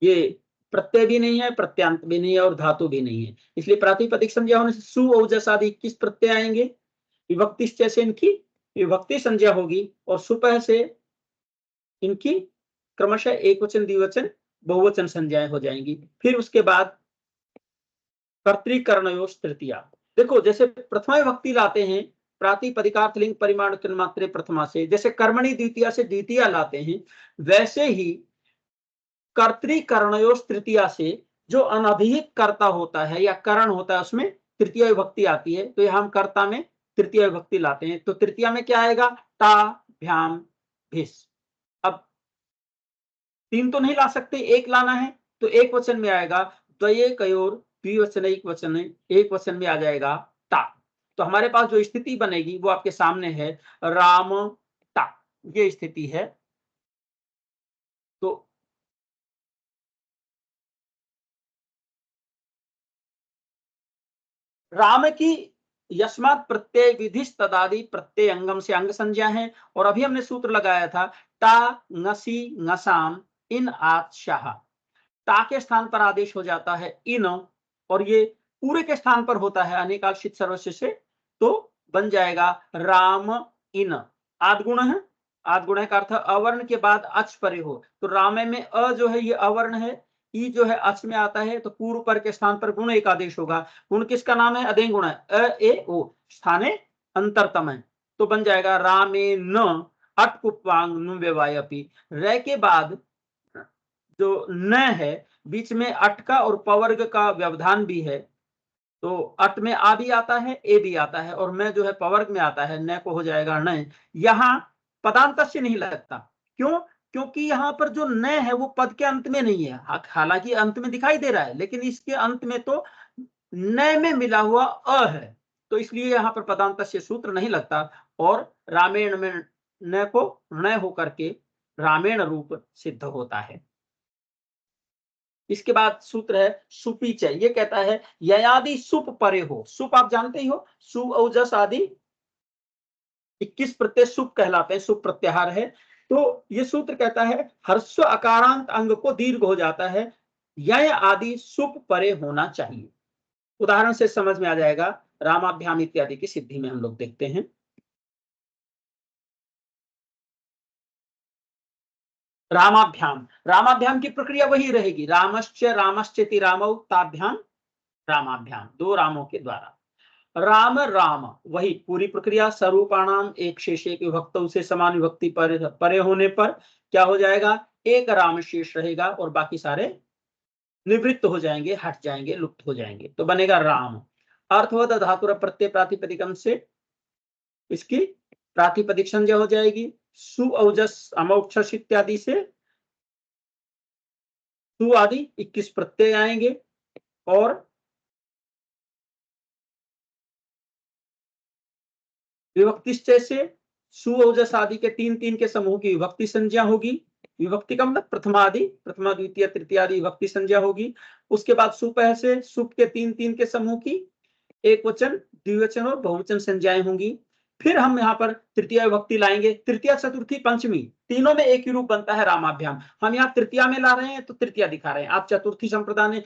ये प्रत्यय भी नहीं है, प्रत्यांत भी नहीं है, और धातु भी नहीं है, इसलिए प्रातिपदिक संज्ञा होने से सु औजस आदि 21 प्रत्यय आएंगे। विभक्ति से इनकी विभक्ति संज्ञा होगी, और सुपह से इनकी क्रमशः एक वचन द्विवचन बहुवचन संज्ञाएं हो जाएंगी। फिर उसके बाद कर्तृकर्णयोस तृतीया, देखो जैसे प्रथमा विभक्ति लाते हैं प्रातिपदिकार्थ लिंग परिमाण मात्रे प्रथमा से, जैसे कर्मणि द्वितीया से द्वितीया लाते हैं, वैसे ही कर्तृकर्णयोस तृतीया से जो अनभिहित कर्ता होता है या करण होता है उसमें तृतीय विभक्ति आती है। तो हम कर्ता में तृतीय विभक्ति लाते हैं, तो तृतीया में क्या आएगा, ता भ्याम भिस। अब तीन तो नहीं ला सकते, एक लाना है, तो एक वचन में आएगा द्वये कयोर द्विवचन एक वचन, एक वचन में आ जाएगा ता। तो हमारे पास जो स्थिति बनेगी वो आपके सामने है, राम ता, ये स्थिति है। तो राम की यस्मात् प्रत्यय विधिश तदादि प्रत्यय अंगम से अंग संज्ञा है, और अभी हमने सूत्र लगाया था ता ngसी ngसाम इन आत्शाह, ता के स्थान पर आदेश हो जाता है इन, और ये पूरे के स्थान पर होता है अनेकाक्षित सर्वस्व से, तो बन जाएगा राम इन। आदगुण है, आदगुण का अर्थ अवर्ण के बाद अच परे हो, तो रामे में अ जो है ये अवर्ण है, ई जो है अच में आता है, तो पूर्व पर के स्थान पर गुण एक आदेश होगा। गुण किसका नाम है, अदेय गुण है, अ ए ओ स्थाने अंतरतम है, तो बन जाएगा रामे न अटकुप्वांग नु व्यवायपि। रे के बाद जो न है बीच में अट का और पवर्ग का व्यवधान भी है, तो अट में आ भी आता है, ए भी आता है, और मैं जो है पवर्ग में आता है, न को हो जाएगा न। यहाँ पदांत से नहीं लगता, क्यों, क्योंकि यहाँ पर जो न है वो पद के अंत में नहीं है, हालांकि अंत में दिखाई दे रहा है, लेकिन इसके अंत में तो न में मिला हुआ अ है, तो इसलिए यहाँ पर पदांत से सूत्र नहीं लगता, और रामेण में न को न होकर के रामेण रूप सिद्ध होता है। इसके बाद सूत्र है सुपीच, ये कहता है ययादि सुप परे हो, सुप आप जानते ही हो, सु औजस आदि 21 प्रत्यय सुप कहलाते हैं, सुप प्रत्याहार है। तो ये सूत्र कहता है ह्रस्व अकारांत अंग को दीर्घ हो जाता है, यय आदि सुप परे होना चाहिए। उदाहरण से समझ में आ जाएगा, रामाभ्याम इत्यादि की सिद्धि में हम लोग देखते हैं। रामाभ्याम की प्रक्रिया वही रहेगी, रामश्चेति रामौ ताभ्याम रामाभ्याम, दो रामों के द्वारा। राम राम वही पूरी प्रक्रिया, स्वरूपाणाम एक शेष एक विभक्त से समान विभक्ति परे होने पर क्या हो जाएगा, एक राम शेष रहेगा और बाकी सारे निवृत्त हो जाएंगे, हट जाएंगे, लुप्त हो जाएंगे, तो बनेगा राम। अर्थवद धातुर प्रत्यय प्रातिपदिकम से इसकी प्रातिपदिक संज्ञा हो जाएगी, सु औजस अमौक्षस इत्यादि से सु आदि 21 प्रत्यय आएंगे और विभक्तिश्चय से सु औजस आदि के 3 के समूह की विभक्ति संज्ञा होगी। विभक्ति का मतलब प्रथमादि, प्रथमा द्वितीय तृतीय आदि विभक्ति संज्ञा होगी। उसके बाद सुपह से सुप के 3 के समूह की एक वचन, द्विवचन और बहुवचन संज्ञाएं होंगी। फिर हम यहाँ पर तृतीय विभक्ति लाएंगे, तृतीय चतुर्थी पंचमी तीनों में एक ही रूप बनता है रामाभ्याम। हम यहाँ तृतीया में ला रहे हैं तो तृतीया दिखा रहे हैं, आप चतुर्थी संप्रदाय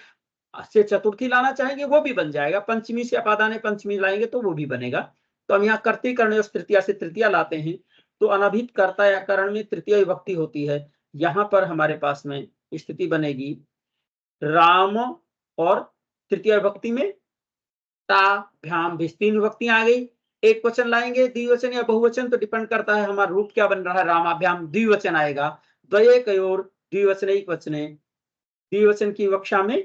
से चतुर्थी लाना चाहेंगे वो भी बन जाएगा, पंचमी से अपादाने पंचमी लाएंगे तो वो भी बनेगा। तो हम यहाँ कर्तृकर्ण तृतीया से तृतीया लाते हैं, तो अनभित कर्ता या करण में तृतीय विभक्ति होती है। यहाँ पर हमारे पास में स्थिति बनेगी राम और तृतीय विभक्ति में ताभ्याम भी 3 विभक्तियां आ गई। एक वचन लाएंगे द्विवचन या बहुवचन तो डिपेंड करता है हमारा रूप क्या बन रहा है, रामाभ्याम द्विवचन आएगा, द्वयेकयोर द्विवचनैक वचने, द्विवचन की विवक्षा में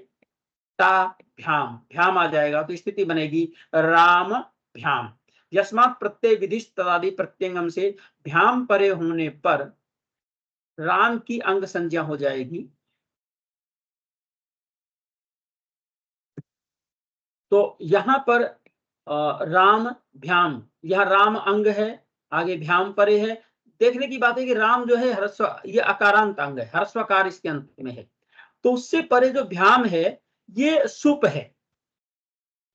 ताभ्याम भ्याम आ जाएगा, तो स्थिति बनेगी राम भ्याम। यस्मात् प्रत्यय विधिष्ट तदादि प्रत्यंगम से भ्याम परे होने पर राम की अंग संज्ञा हो जाएगी। तो यहां पर राम भ्याम, यह राम अंग है, आगे भ्याम परे है। देखने की बात है कि राम जो है ह्रस्व, ये अकारांत अंग है, ह्रस्वकार इसके अंत में है, तो उससे परे जो भ्याम है ये सुप है,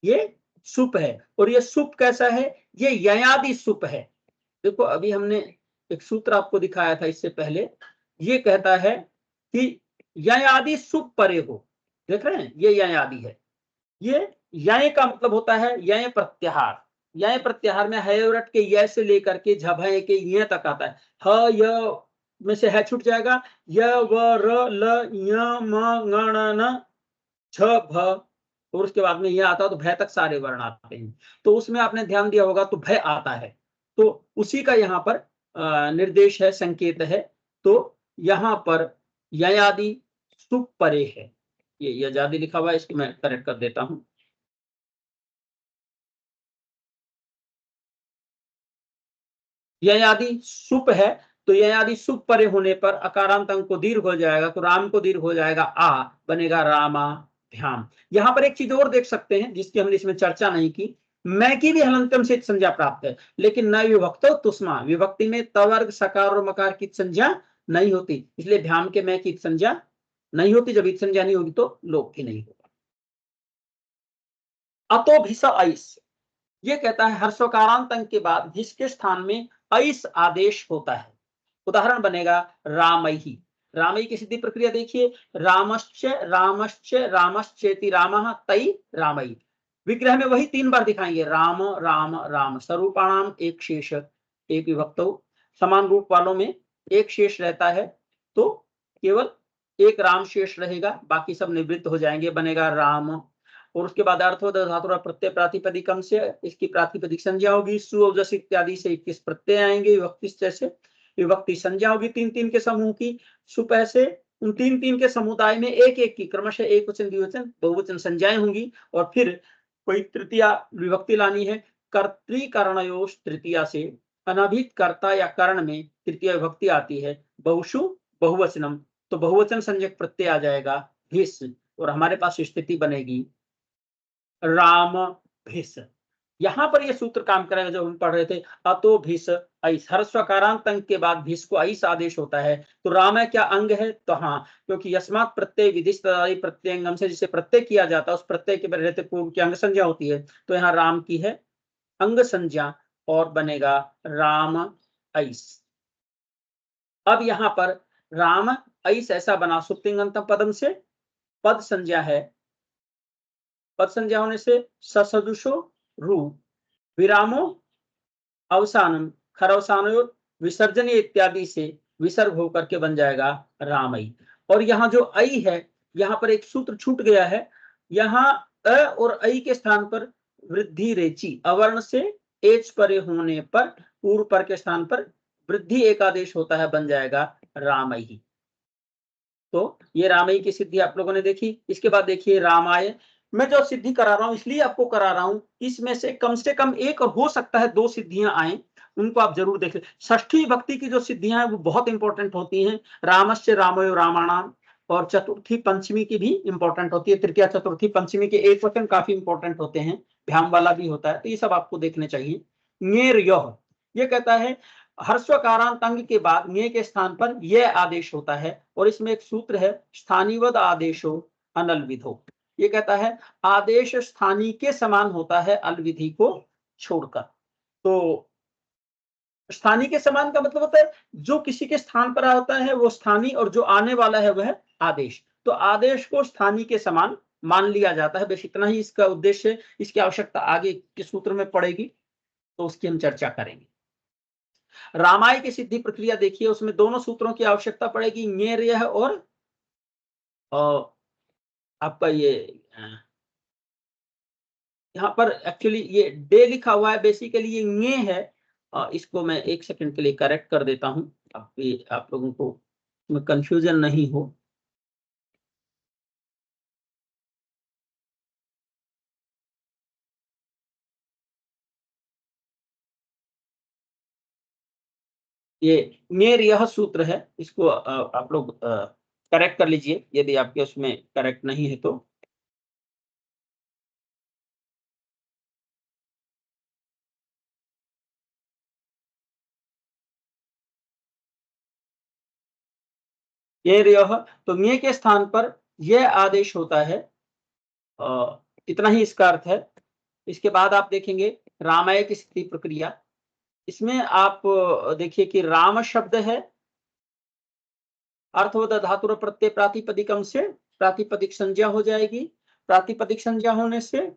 ये सुप है। और ये सुप कैसा है, ये ययादि सुप है। देखो अभी हमने एक सूत्र आपको दिखाया था इससे पहले, ये कहता है कि ययादि सुप परे हो, देख रहे हैं ये ययादि है। ये यय का मतलब होता है यय प्रत्याहार, यय प्रत्याहार में है रट के य से लेकर के झभय के य तक आता है। ह य में से है छूट जाएगा, य व र ल य म ङ न छ भ, और उसके बाद में यह आता है तो भय तक सारे वर्ण आते हैं। तो उसमें आपने ध्यान दिया होगा तो भय आता है, तो उसी का यहाँ पर निर्देश है, संकेत है। तो यहाँ पर ययादि सुप परे है, ये यजादि लिखा हुआ है, इसको मैं करेक्ट कर देता हूं। ययादि सुप है, तो ययादि सुप परे होने पर अकारांत अंग को दीर्घ हो जाएगा, तो राम को दीर्घ हो जाएगा आ, बनेगा रामा भ्याम। यहां पर एक चीज और देख सकते हैं जिसकी हमने इसमें चर्चा नहीं की, मैं की भी हलंतम से संज्ञा प्राप्त है, लेकिन न विभक्तो तुष्मा, विभक्ति में तवर्ग सकार और मकार की संज्ञा नहीं होती, इसलिए भ्याम के मैं की संज्ञा नहीं होती। जब इत संज्ञा नहीं होगी तो लोक की नहीं होगा। अतो भिस ऐस, ये कहता है हर्षकारांत अंक के बाद भिस के स्थान में ऐस आदेश होता है। उदाहरण बनेगा रामैहि, रामई की सिद्धि प्रक्रिया देखिए, रामश्चेति रामः तै रामई। विग्रह में वही 3 बार दिखाएंगे, राम राम राम, स्वरूपाणाम एक शेष एक विभक्त, समान रूप वालों में एक शेष रहता है, तो केवल एक राम शेष रहेगा, बाकी सब निवृत्त हो जाएंगे, बनेगा राम। और उसके बाद अर्थवद धातु प्रत्यय प्रातिपदिकम से इसकी प्रातिपदिक संज्ञा होगी, सुजस इत्यादि से 21 प्रत्यय आएंगे, विभक्ति जैसे विभक्ति संज्ञा होगी 3 के समूह की। सुपह से उन 3 के समुदाय में एक एक की क्रमशः एक वचन द्विवचन बहुवचन संज्ञाएं होंगी, और फिर कोई तृतीया विभक्ति लानी है, कर्तृकरणयोश तृतीया से अनभित कर्ता या कर्ण में तृतीय विभक्ति आती है, बहुषु बहुवचनम, तो बहुवचन संज्ञक प्रत्यय आ जाएगा भिस, और हमारे पास स्थिति बनेगी राम भिस। यहां पर यह सूत्र काम करेगा जो हम पढ़ रहे थे, अतो भिस ऐस, ह्रस्वकारांत अंग के बाद भिस को ऐस आदेश होता है, तो राम है क्या अंग है, तो हाँ, क्योंकि यस्मात् प्रत्यय विधिष्ट प्रत्यंगम से जिसे प्रत्यय किया जाता है उस प्रत्यय के रहते पूर्व की अंग संज्ञा होती है, तो यहाँ राम की है अंग संज्ञा और बनेगा राम ऐस। अब यहाँ पर राम ऐस ऐसा बना सुप्तिंगंतम पदम से पद संज्ञा है, पद संज्ञा होने से ससदृशो रु विरामो अवसानम खरवसानयोर विसर्जन इत्यादि से विसर्ग होकर के बन जाएगा रामई। और यहाँ जो ऐ है, यहाँ पर एक सूत्र छूट गया है, यहाँ अ और ऐ के स्थान पर वृद्धि रेची अवर्ण से एच परे होने पर पूर्व पर के स्थान पर वृद्धि एकादेश होता है, बन जाएगा रामई। तो ये रामई की सिद्धि आप लोगों ने देखी। इसके बाद देखिए रामाय, मैं जो सिद्धि करा रहा हूं इसलिए आपको करा रहा हूं, इसमें से कम एक और हो सकता है दो सिद्धियां आए, उनको आप जरूर देख लें। षष्ठी विभक्ति की जो सिद्धियां हैं वो बहुत इंपॉर्टेंट होती हैं, रामस्य रामयो रामाणाम, और चतुर्थी पंचमी की भी इंपॉर्टेंट होती है, तृतीया चतुर्थी पंचमी के एक वचन काफी इंपॉर्टेंट होते हैं, भ्याम वाला भी होता है, तो ये सब आपको देखने चाहिए। ङेर यह, ये कहता है हर्स्वकारांत अंग के बाद ञ के स्थान पर यह आदेश होता है, और इसमें एक सूत्र है स्थानीवद आदेशो अनल विधो, ये कहता है आदेश स्थानीय के समान होता है अलविधि को छोड़कर। तो स्थानीय के समान का मतलब होता है जो किसी के स्थान पर आता है वो स्थानीय, और जो आने वाला है वह आदेश। तो आदेश को स्थानीय के समान मान लिया जाता है, बस इतना ही इसका उद्देश्य है। इसकी आवश्यकता आगे के सूत्र में पड़ेगी तो उसकी हम चर्चा करेंगे। रामाय की सिद्धि प्रक्रिया देखिए, उसमें दोनों सूत्रों की आवश्यकता पड़ेगी, ञेर्यः और आपका ये यहाँ पर एक्चुअली ये डे लिखा हुआ है, बेसिकली ये ञे है। इसको मैं एक सेकंड के लिए करेक्ट कर देता हूँ, आप लोगों को कंफ्यूजन नहीं हो। ये ञेर यह सूत्र है, इसको आप लोग करेक्ट कर लीजिए यदि आपके उसमें करेक्ट नहीं है तो। ञेर यह, तो ञे के स्थान पर यह आदेश होता है, इतना ही इसका अर्थ है। इसके बाद आप देखेंगे रामाय की स्थिति प्रक्रिया, इसमें आप देखिए कि राम शब्द है, अर्थवद धातुर प्रत्यय प्रातिपदिकम से प्रातिपदिक संज्ञा हो जाएगी, प्रातिपदिक संज्ञा होने से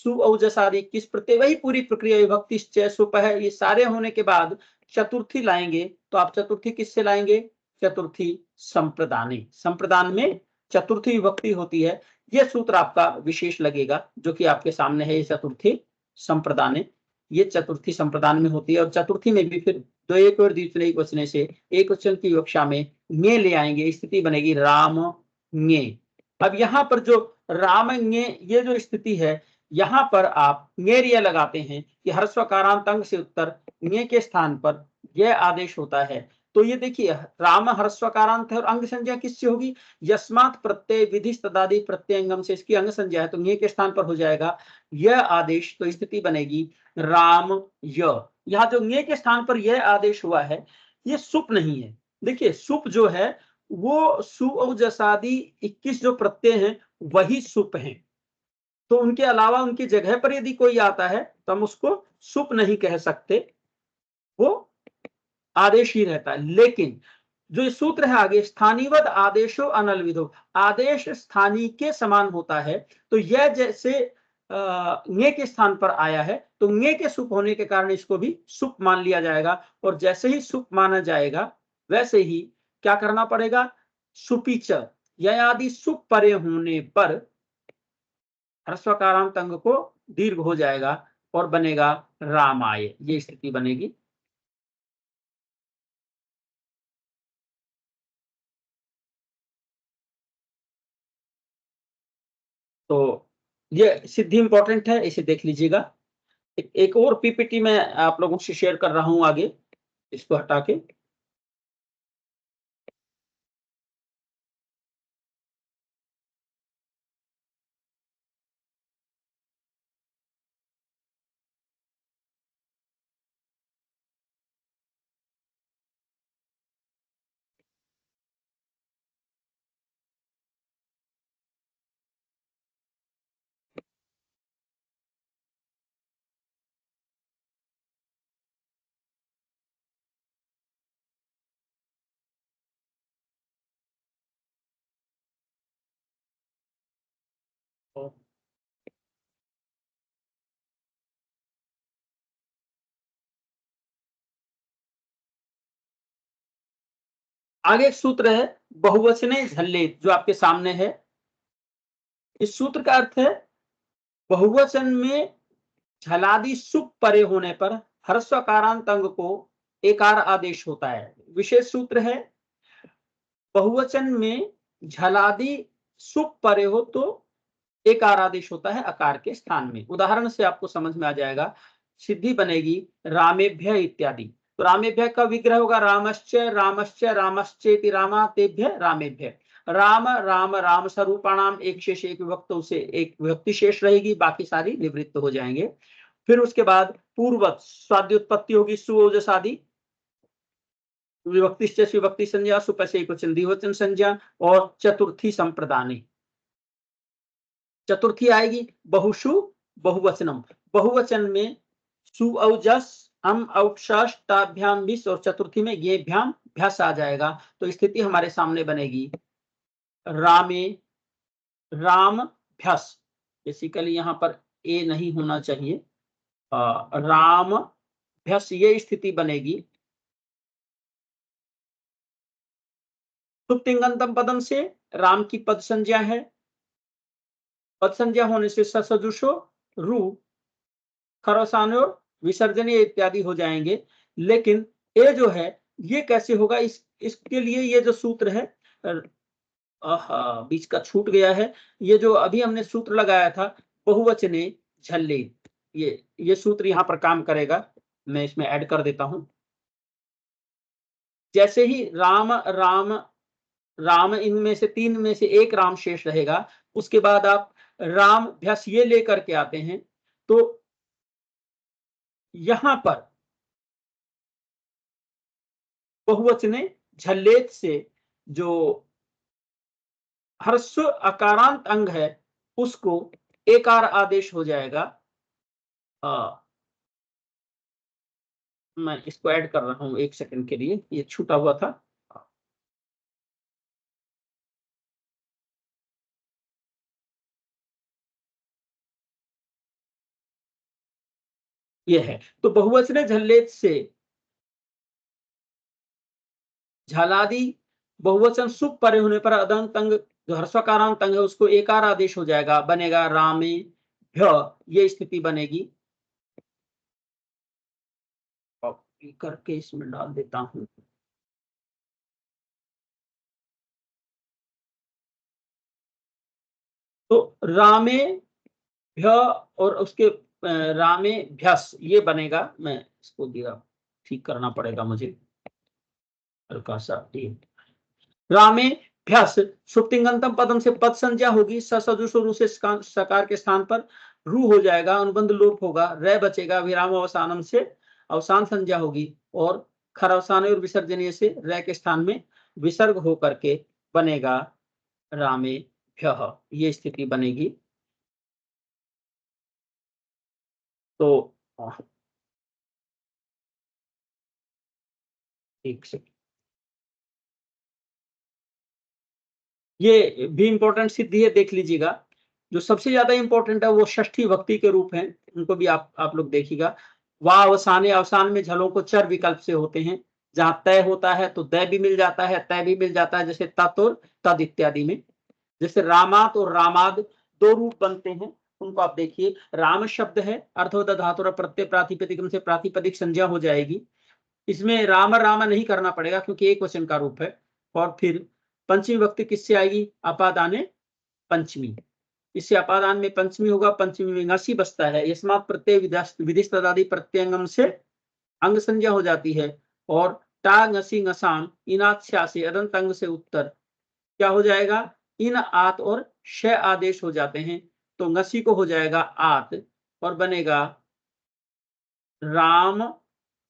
सु औजसादि किस प्रत्यय, वही पूरी प्रक्रिया विभक्ति सुप है, ये सारे होने के बाद चतुर्थी लाएंगे, तो आप चतुर्थी किससे लाएंगे, चतुर्थी संप्रदाने, संप्रदान में चतुर्थी विभक्ति होती है। ये सूत्र आपका विशेष लगेगा जो कि आपके सामने है, ये चतुर्थी संप्रदाने, ये चतुर्थी संप्रदान में होती है। और चतुर्थी में भी फिर दो एक और द्वितीय वचने से एक वचन की विवक्षा में ञे ले आएंगे, स्थिति बनेगी राम ञे। अब यहाँ पर जो राम ञे, ये जो स्थिति है, यहाँ पर आप ञेर्य लगाते हैं कि हर्स्वकारांत अंग से उत्तर ञे के स्थान पर यह आदेश होता है। तो ये देखिए राम हर्स्वकारांत है और अंग संज्ञा किससे होगी, यस्मात् प्रत्यय विधि तदादि प्रत्यंगम से इसकी अंग संज्ञा है, तो ञे के स्थान पर हो जाएगा यह आदेश, तो स्थिति बनेगी राम य। यहाँ जो ञे के स्थान पर यह आदेश हुआ है ये सुप नहीं है। देखिए सुप जो है वो सु और जसादि 21 जो प्रत्यय हैं वही सुप हैं, तो उनके अलावा उनकी जगह पर यदि कोई आता है तो हम उसको सुप नहीं कह सकते, वो आदेश ही रहता है। लेकिन जो ये सूत्र है आगे, स्थानीवद आदेशो अनल विधो, आदेश स्थानीय के समान होता है, तो यह जैसे ञे के स्थान पर आया है तो ञे के सुप होने के कारण इसको भी सुप मान लिया जाएगा, और जैसे ही सुप माना जाएगा वैसे ही क्या करना पड़ेगा, सुपीच या आदि सुप परे होने पर ह्रस्वकारांत अंग को दीर्घ हो जाएगा और बनेगा रामाय, ये स्थिति बनेगी। तो ये सिद्धि इंपॉर्टेंट है, इसे देख लीजिएगा। एक और पीपीटी मैं आप लोगों से शेयर कर रहा हूं आगे, इसको हटा के। आगे एक सूत्र है बहुवचने झल्लेत, जो आपके सामने है। इस सूत्र का अर्थ है बहुवचन में झलादि सुप परे होने पर ह्रस्वकारांत अंग को एकार आदेश होता है। विशेष सूत्र है बहुवचन में झलादि सुप परे हो तो एकार आदेश होता है अकार के स्थान में। उदाहरण से आपको समझ में आ जाएगा। सिद्धि बनेगी रामेभ्य इत्यादि। तो रामेभ्य का विग्रह होगा रामश्च रामश्च रामश्चेति रामा तेभ्य रामेभ्य। राम राम राम स्वरूपाणाम एक शेष एक विभक्त, उसे एक विभक्ति शेष रहेगी, बाकी सारी निवृत्त हो जाएंगे। फिर उसके बाद पूर्वत स्वाद्य उत्पत्ति होगी सुओजस आदि, विभक्ति विभक्ति संज्ञा सुपसे कुचल द्विवचन संज्ञा, और चतुर्थी संप्रदानी। चतुर्थी आएगी बहुषु बहुवचनम, बहुवचन में सु औजस अम औक्षाभ्याम विस, और चतुर्थी में येभ्याम भ्यास आ जाएगा। तो स्थिति हमारे सामने बनेगी रामे राम भ्यास। बेसिकली यहाँ पर ए नहीं होना चाहिए, राम भ्यास, ये स्थिति बनेगी। सुप्तिंगंतम पदम से राम की पद संज्ञा है, पद संज्ञा होने से ससजुषो रू खरसानो विसर्जनीय इत्यादि हो जाएंगे। लेकिन ये जो है ये कैसे होगा, इसके लिए ये जो सूत्र है, बीच का छूट गया है, ये जो अभी हमने सूत्र लगाया था बहुवचने झल्ले, ये सूत्र यहां पर काम करेगा। मैं इसमें ऐड कर देता हूं। जैसे ही राम राम राम, इनमें से तीन में से एक राम शेष रहेगा, उसके बाद आप राम भ्यास ये लेकर के आते हैं, तो यहां पर बहुवचने झल्लेत से जो ह्रस्व अकारांत अंग है उसको एकार आदेश हो जाएगा। मैं इसको ऐड कर रहा हूं एक सेकंड के लिए, ये छूटा हुआ था। ये है, तो बहुवचने झल्लेत से झलादि बहुवचन सुप परे होने पर अदंत अंग जो ह्रस्वकारांत अंग है उसको एकार आदेश हो जाएगा, बनेगा रामे भ्य, ये स्थिति बनेगी। कॉपी करके इसमें डाल देता हूं। तो रामे भ्य और उसके रामे भ्यस ये बनेगा। मैं इसको दिया, ठीक करना पड़ेगा मुझे हल्का सा। रामे भ्यस सुप्तिंगंतम पदम से पद संज्ञा होगी, ससजुषो से सकार के स्थान पर रू हो जाएगा, अनुबंध लोप होगा, रे बचेगा, विराम अवसानम से अवसान संज्ञा होगी, और खर अवसान और विसर्जनीय से रे के स्थान में विसर्ग होकर के बनेगा रामे भ्यः, ये स्थिति बनेगी। तो एक सेकंड, ये भी इंपॉर्टेंट सिद्धि है, देख लीजिएगा। जो सबसे ज्यादा इंपॉर्टेंट है वो षष्ठी भक्ति के रूप हैं, उनको भी आप लोग देखिएगा। वाह अवसाने, अवसान में झलों को चर विकल्प से होते हैं। जहां तय होता है तो दय भी मिल जाता है, तय भी मिल जाता है, जैसे तत् और तद इत्यादि में। जैसे रामात और रामाद दो रूप बनते हैं, उनको आप देखिए। राम शब्द है, अर्थवद धातु और प्रत्यय प्रातिपदिकम से प्रातिपदिक संज्ञा हो जाएगी। इसमें राम राम नहीं करना पड़ेगा क्योंकि एक वचन का रूप है। और फिर पंचमी विभक्ति किससे आएगी, अपादाने पंचमी, इससे अपादान में पंचमी होगा, पंचमी में ngसी बसता है। यस्मात् प्रत्यय विधिस्तदादि प्रत्यंगम से अंग संज्ञा हो जाती है, और टा ngसी ngसाम इनाच्छा से अदंत अंग से उत्तर क्या हो जाएगा, इन आत और श आदेश हो जाते हैं। तो ngसी को हो जाएगा आत और बनेगा राम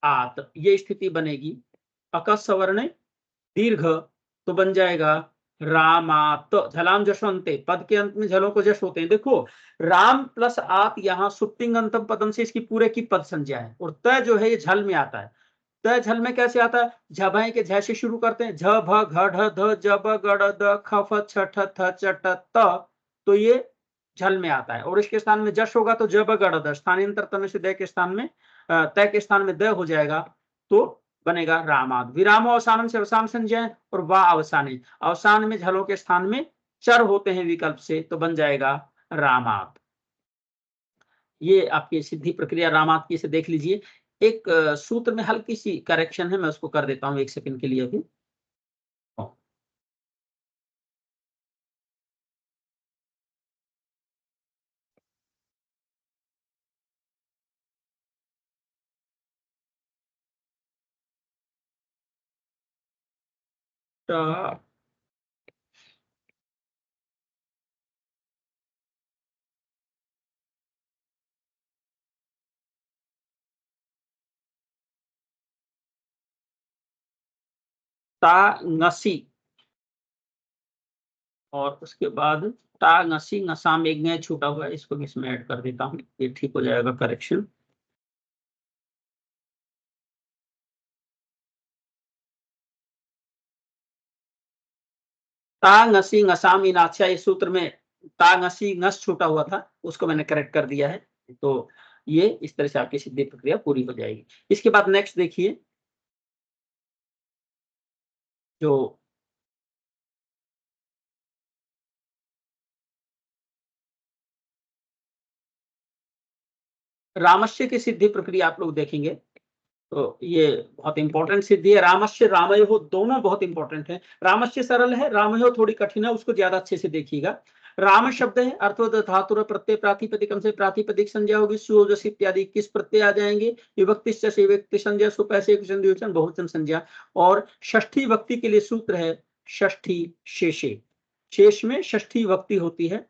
आत, ये स्थिति बनेगी। अकस सवर्ण दीर्घ तो बन जाएगा रामात, झलाम जशवंते, पद के अंत में झलों को जश होते हैं। देखो राम प्लस आत यहाँ सुप्तिंग अंतम पदम से इसकी पूरे की पद संज्ञा है, और त जो है ये झल में आता है। त झल में कैसे आता है, झभाई के झ से शुरू करते हैं, झ भ घ ढ ध ज ब ग ड़ द ख फ छ ठ थ च ट त, तो ये झल में आता है, और इसके स्थान में जश होगा तो जब गढ़ द, स्थानांतर तन से दय के स्थान में तय के स्थान में द हो जाएगा तो बनेगा रामाद। विराम अवसान से अवसान संजय, और वा अवसाने, अवसान में झलों के स्थान में चर होते हैं विकल्प से, तो बन जाएगा रामाद। ये आपकी सिद्धि प्रक्रिया रामाद की, से देख लीजिए। एक सूत्र में हल्की सी करेक्शन है, मैं उसको कर देता हूं 1 सेकंड के लिए अभी। ता और उसके बाद टा ngसी ngसा में एक नया छूटा हुआ है, इसको भी इसमें ऐड कर देता हूँ, ये ठीक हो जाएगा करेक्शन। ता ngसी ngसा मीनाक्षा, इस सूत्र में ता ngसी ngस छूटा हुआ था, उसको मैंने करेक्ट कर दिया है। तो ये इस तरह से आपकी सिद्धि प्रक्रिया पूरी हो जाएगी। इसके बाद नेक्स्ट देखिए, जो रामस्य की सिद्धि प्रक्रिया आप लोग देखेंगे, तो ये बहुत इंपॉर्टेंट सिद्धि है। रामस्य रामयोः दोनों बहुत इंपॉर्टेंट है। रामस्य सरल है, रामयोः थोड़ी कठिन है, उसको ज्यादा अच्छे से देखिएगा। राम शब्द है, अर्थवद धातुर प्रत्यय प्रातिपदिकम से प्रातिपदिक संज्ञा होगी, सुओजस इत्यादि किस प्रत्यय आ जाएंगे, विभक्ति से व्यक्ति संज्ञा, सुपैसे द्विवचन बहुवचन संज्ञा। और षष्ठी विभक्ति के लिए सूत्र है षष्ठी शेषे, शेष में षष्ठी विभक्ति होती है।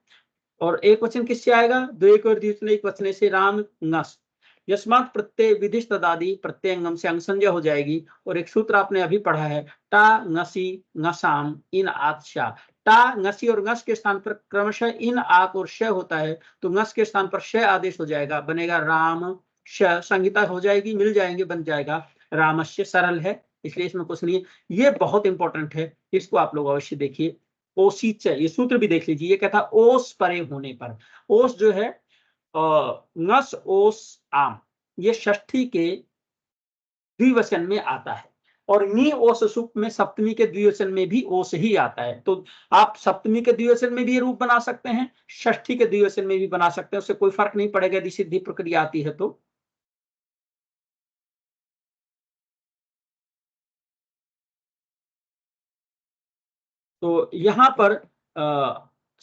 और एक वचन किससे आएगा, दो एक और द्विवचन एक वचन से राम नस, यस्मात् प्रत्यय विधिष्ट तदादि प्रत्यंगम से अंग संज्ञा हो जाएगी। और एक सूत्र आपने अभी पढ़ा है, टा ngसी ngसाम इन आत्शा, टा ngसी और ngस के स्थान पर क्रमशः इन आक और श होता है, तो ngस के स्थान पर श आदेश हो जाएगा, बनेगा राम श, संहिता हो जाएगी, मिल जाएंगे, बन जाएगा रामस्य। सरल है, इसलिए इसमें कुछ नहीं है। ये बहुत इंपॉर्टेंट है, इसको आप लोग अवश्य देखिए। ओसीच, ये सूत्र भी देख लीजिए, ये कहता है ओस परे होने पर, ओस जो है नस ओस आम, ये षष्ठी के द्विवचन में आता है, और नी ओस सुप में सप्तमी के द्विवचन में भी ओस ही आता है। तो आप सप्तमी के द्विवचन में भी रूप बना सकते हैं, षष्ठी के द्विवचन में भी बना सकते हैं, उससे कोई फर्क नहीं पड़ेगा यदि सिद्धि प्रक्रिया आती है तो। यहां पर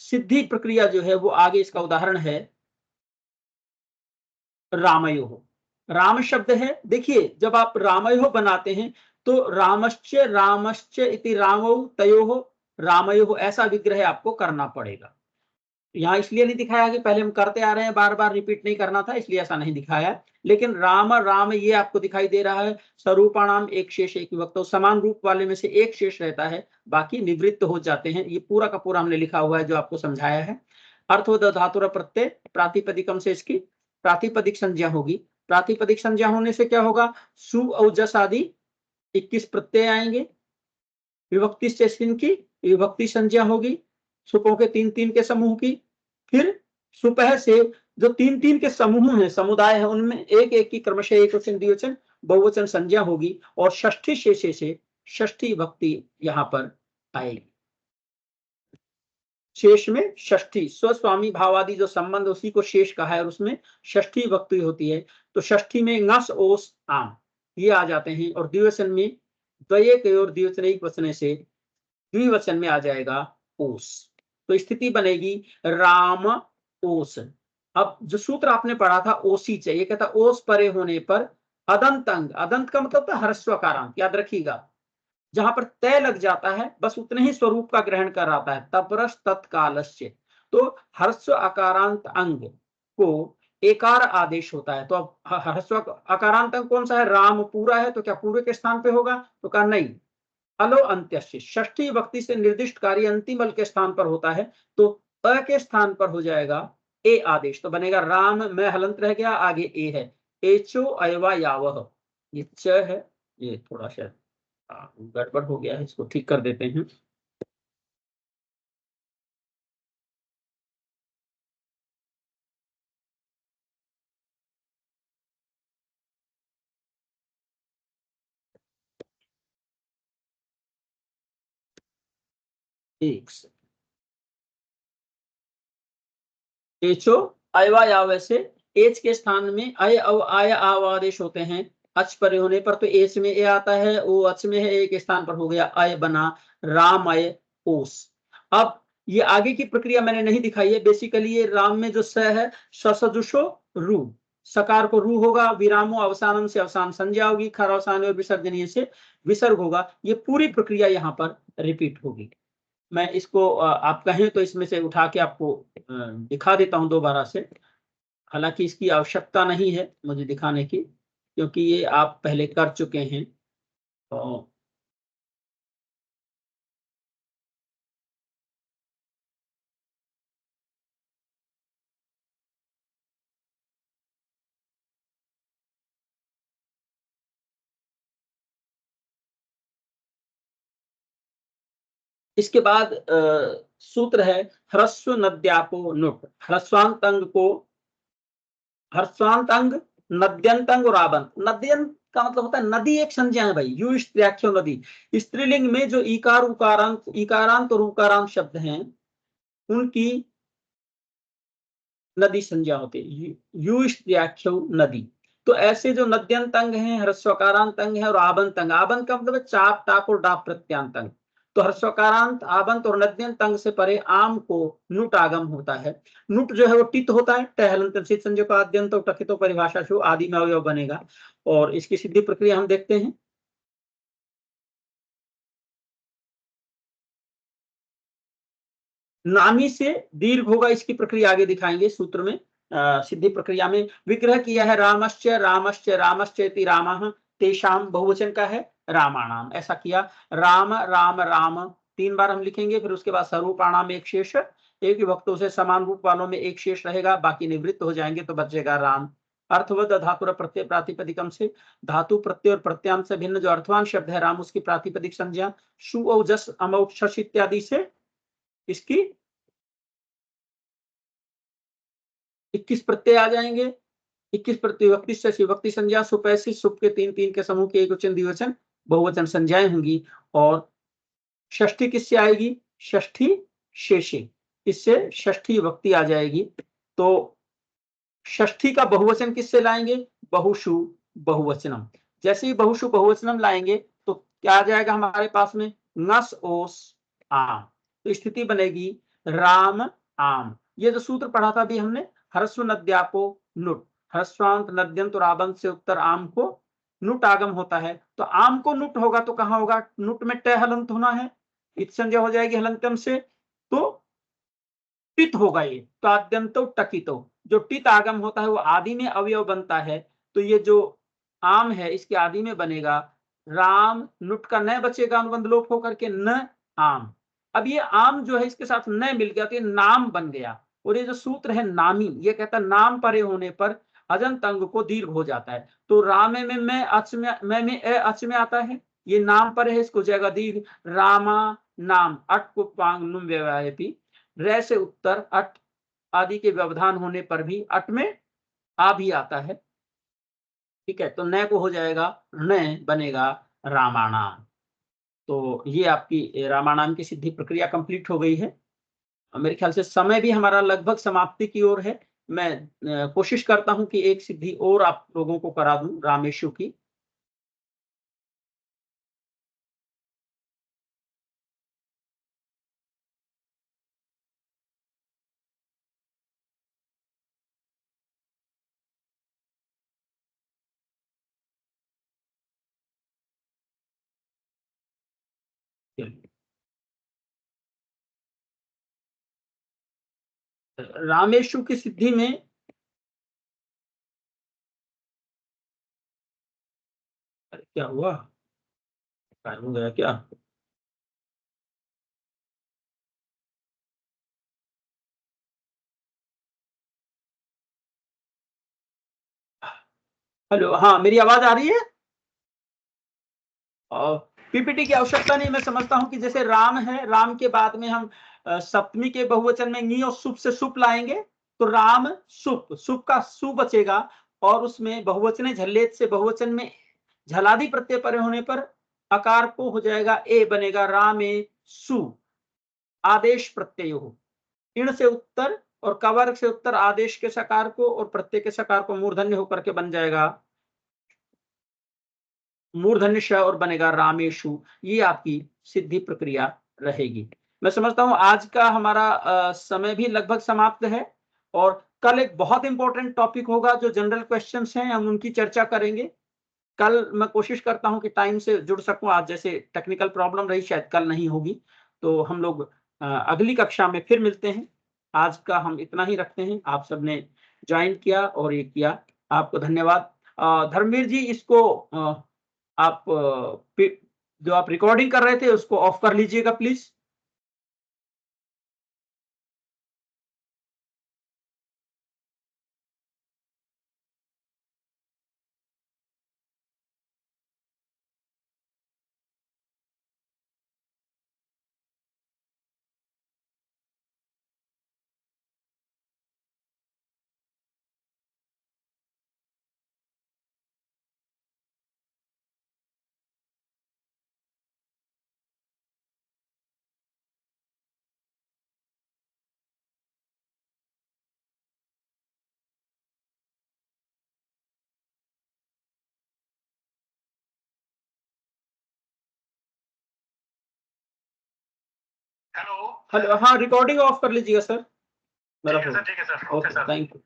सिद्धि प्रक्रिया जो है वो आगे, इसका उदाहरण है रामयोः। राम शब्द है, देखिए जब आप रामयोः बनाते हैं तो रामश्च इति रामौ तयोः रामयोः, ऐसा विग्रह आपको करना पड़ेगा। यहाँ इसलिए नहीं दिखाया कि पहले हम करते आ रहे हैं, बार बार रिपीट नहीं करना था, इसलिए ऐसा नहीं दिखाया। लेकिन राम राम ये आपको दिखाई दे रहा है, स्वरूपाणाम एक शेष एक विभक्त, तो समान रूप वाले में से एक शेष रहता है, बाकी निवृत्त हो जाते हैं। ये पूरा का पूरा हमने लिखा हुआ है जो आपको समझाया है। अर्थवद धातुर प्रत्यय प्रातिपदिकम से इसकी प्रातिपदिक संज्ञा होगी, प्रातिपदिक संज्ञा होने से क्या होगा, सु और जस आदि 21 प्रत्यय आएंगे, विभक्ति से इनकी विभक्ति संज्ञा होगी, सुपों के 3-3 के समूह की। फिर सुपह से जो 3-3 के समूह हैं, समुदाय है, उनमें एक एक की क्रमशः एक वचन द्विवचन बहुवचन संज्ञा होगी, और षष्ठी शेषे से षष्ठी भक्ति यहां पर आएगी। शेष में षष्ठी स्वस्वामी भावादि जो संबंध, उसी को शेष कहा है, और उसमें षष्ठी भक्ति होती है। तो षष्ठी में ngस ओस आम ये आ जाते हैं, और द्विवचन में द्वयेक और द्विवचन एक वचन से द्विवचन में आ जाएगा ओस। तो स्थिति बनेगी राम ओस। अब जो सूत्र आपने पढ़ा था ओसी चाहिए, कहता ओस परे होने पर अदंत अंग, अदंत का मतलब था ह्रस्वकारांत, याद रखिएगा, जहां पर तय लग जाता है बस उतने ही स्वरूप का ग्रहण कर आता है, तपरस तत्कालस्य। तो ह्रस्व आकारांत अंग को एकार आदेश होता है। तो अब ह्रस्व आकारांत अंग कौन सा है, राम पूरा है, तो क्या पूरे के स्थान पे होगा, तो कहा नहीं, अलो अंत्यस्य, षष्ठी विभक्ति से निर्दिष्ट कार्य अंतिम अल के स्थान पर होता है, तो अ के स्थान पर हो जाएगा ए आदेश, तो बनेगा राम में हलंत रह गया, आगे ए है, एचो अयवा यावह, ये च है, ये थोड़ा सा गड़बड़ हो गया है, इसको ठीक कर देते हैं। एक एचो अयवायाव से एच के स्थान में अय आय आव आदेश होते हैं। अच परे होने पर तो एच में ए आता है, ओ अच में है, एक स्थान पर हो गया अय बना राम अय ओस। अब ये आगे की प्रक्रिया मैंने नहीं दिखाई है। बेसिकली ये राम में जो स है ससजुषो रू, सकार को रू होगा, विरामो अवसानम से अवसान संज्ञा होगी, खर अवसान और विसर्जनीय से विसर्ग होगा। ये पूरी प्रक्रिया यहाँ पर रिपीट होगी। मैं इसको आप कहें तो इसमें से उठा के आपको दिखा देता हूं दोबारा से। हालांकि इसकी आवश्यकता नहीं है मुझे दिखाने की, क्योंकि ये आप पहले कर चुके हैं। तो इसके बाद सूत्र है ह्रस्व नद्यापो नुट। ह्रस्वांत अंग को ह्रस्वांत अंग, नद्यंत अंग और आबंत। नद्यंत का मतलब होता है नदी, एक संज्ञा है भाई, यू स्त्र्याख्यो नदी। स्त्रीलिंग में जो इकार उकारांत, इकारांत और उकारांत शब्द हैं उनकी नदी संज्ञा होती है, यू स्त्र्याख्यो नदी। तो ऐसे जो नद्यंत अंग है, ह्रस्वकारांत अंग है और आबंत अंग। आबंत का मतलब चाप टाप और डाप प्रत्यांत अंग। तो ह्रस्वकारांत, आबंत और नद्यंत अंग से परे आम को नुट आगम होता है। नुट जो है वो टित होता है, टहलंत सिद्ध संज्ञा का आद्यंत और टकितो परिभाषा शु आदि में अवयव बनेगा। और इसकी सिद्धि प्रक्रिया हम देखते हैं। नामी से दीर्घ होगा, इसकी प्रक्रिया आगे दिखाएंगे सूत्र में। सिद्धि प्रक्रिया में विग्रह किया है रामश्च रामश्च रामश्चेति रामः, तेषाम बहुवचन का है रामाणाम, ऐसा किया। राम राम राम 3 बार हम लिखेंगे। फिर उसके बाद स्वरूपाणाम एक शेष, एक विभक्तों से समान रूप वालों में एक शेष रहेगा, बाकी निवृत्त हो जाएंगे तो बचेगा राम। अर्थवद धातु प्रत्यय प्रातिपदिकम से, धातु प्रत्यय और प्रत्यांत से भिन्न जो अर्थवान शब्द है राम, उसकी प्रातिपदिक संज्ञा शु औ जस अमौ शश इत्यादि से इसकी 21 प्रत्यय आ जाएंगे। 21 प्रत्यय विभक्ति से विभक्ति संज्ञा सुप ऐसी, सुप के 3 के समूह के एक वचन द्विवचन बहुवचन संज्ञाएं होंगी। और षष्ठी किससे आएगी? षष्ठी शेषे, इससे षष्ठी विभक्ति आ जाएगी। तो षष्ठी का बहुवचन किससे लाएंगे? बहुषु बहुवचनम। जैसे ही बहुषु बहुवचनम लाएंगे तो क्या आ जाएगा हमारे पास में? नस ओस आम। तो स्थिति बनेगी राम आम। ये जो सूत्र पढ़ा था अभी हमने, ह्रस्व नद्यापो नुट, ह्रस्वांत नद्यंत और आबंत से उत्तर आम को नुट आगम होता है। तो आम को नुट होगा तो कहां होगा? नुट में ट हलंत होना है, इत संज्ञा हो जाएगी हलंतम से, तो टित होगा ये। तो आद्यंतो टकितो, जो टित आगम होता है वो आदि में अवयव बनता है। तो ये जो आम है इसके आदि में बनेगा राम, नुट का न बचेगा अनुबंध लोप होकर के न आम। अब ये आम जो है इसके साथ न मिल गया तो ये नाम बन गया। और ये जो सूत्र है नामी, ये कहता है नाम परे होने पर अजंत अंग को दीर्घ हो जाता है। तो राम में मैं अच में ए अच में आता है, ये नाम पर है, इसको जाएगा दीर्घ रामा नाम। अट को पांग नुम व्यवायपी, रे से उत्तर अट आदि के व्यवधान होने पर भी अट में आ भी आता है। ठीक है, तो न को हो जाएगा न, बनेगा रामाणाम। तो ये आपकी रामाणाम की सिद्धि प्रक्रिया कंप्लीट हो गई है। मेरे ख्याल से समय भी हमारा लगभग समाप्ति की ओर है। मैं कोशिश करता हूं कि एक सिद्धि और आप लोगों को करा दूं रामेशु की। रामेशु की सिद्धि में क्या हुआ? गायब हो गया क्या? हेलो, हाँ मेरी आवाज आ रही है? पीपीटी की आवश्यकता नहीं। मैं समझता हूं कि जैसे राम है, राम के बाद में हम सप्तमी के बहुवचन में नी और सुप से सुप लाएंगे, तो राम सुप, सुप का सु बचेगा। और उसमें बहुवचन झल्लेत से बहुवचन में झलादि प्रत्यय परे होने पर अकार को हो जाएगा ए, बनेगा राम ए सु। आदेश प्रत्ययो, इण से उत्तर और कवर्ग से उत्तर आदेश के सकार को और प्रत्यय के सकार को मूर्धन्य होकर के बन जाएगा मूर्धन्य श और बनेगा रामेशु। ये आपकी सिद्धि प्रक्रिया रहेगी। मैं समझता हूं आज का हमारा समय भी लगभग समाप्त है और कल एक बहुत इंपॉर्टेंट टॉपिक होगा जो जनरल क्वेश्चंस हैं, हम उनकी चर्चा करेंगे। कल मैं कोशिश करता हूं कि टाइम से जुड़ सकूं, आज जैसे टेक्निकल प्रॉब्लम रही शायद कल नहीं होगी, तो हम लोग अगली कक्षा में फिर मिलते हैं। आज का हम इतना ही रखते हैं। आप सबने ज्वाइन किया और ये किया, आपको धन्यवाद। धर्मवीर जी, इसको आप जो आप रिकॉर्डिंग कर रहे थे उसको ऑफ कर लीजिएगा प्लीज। हेलो, हाँ, रिकॉर्डिंग ऑफ कर लीजिएगा सर। ठीक है sir, okay sir, thank you.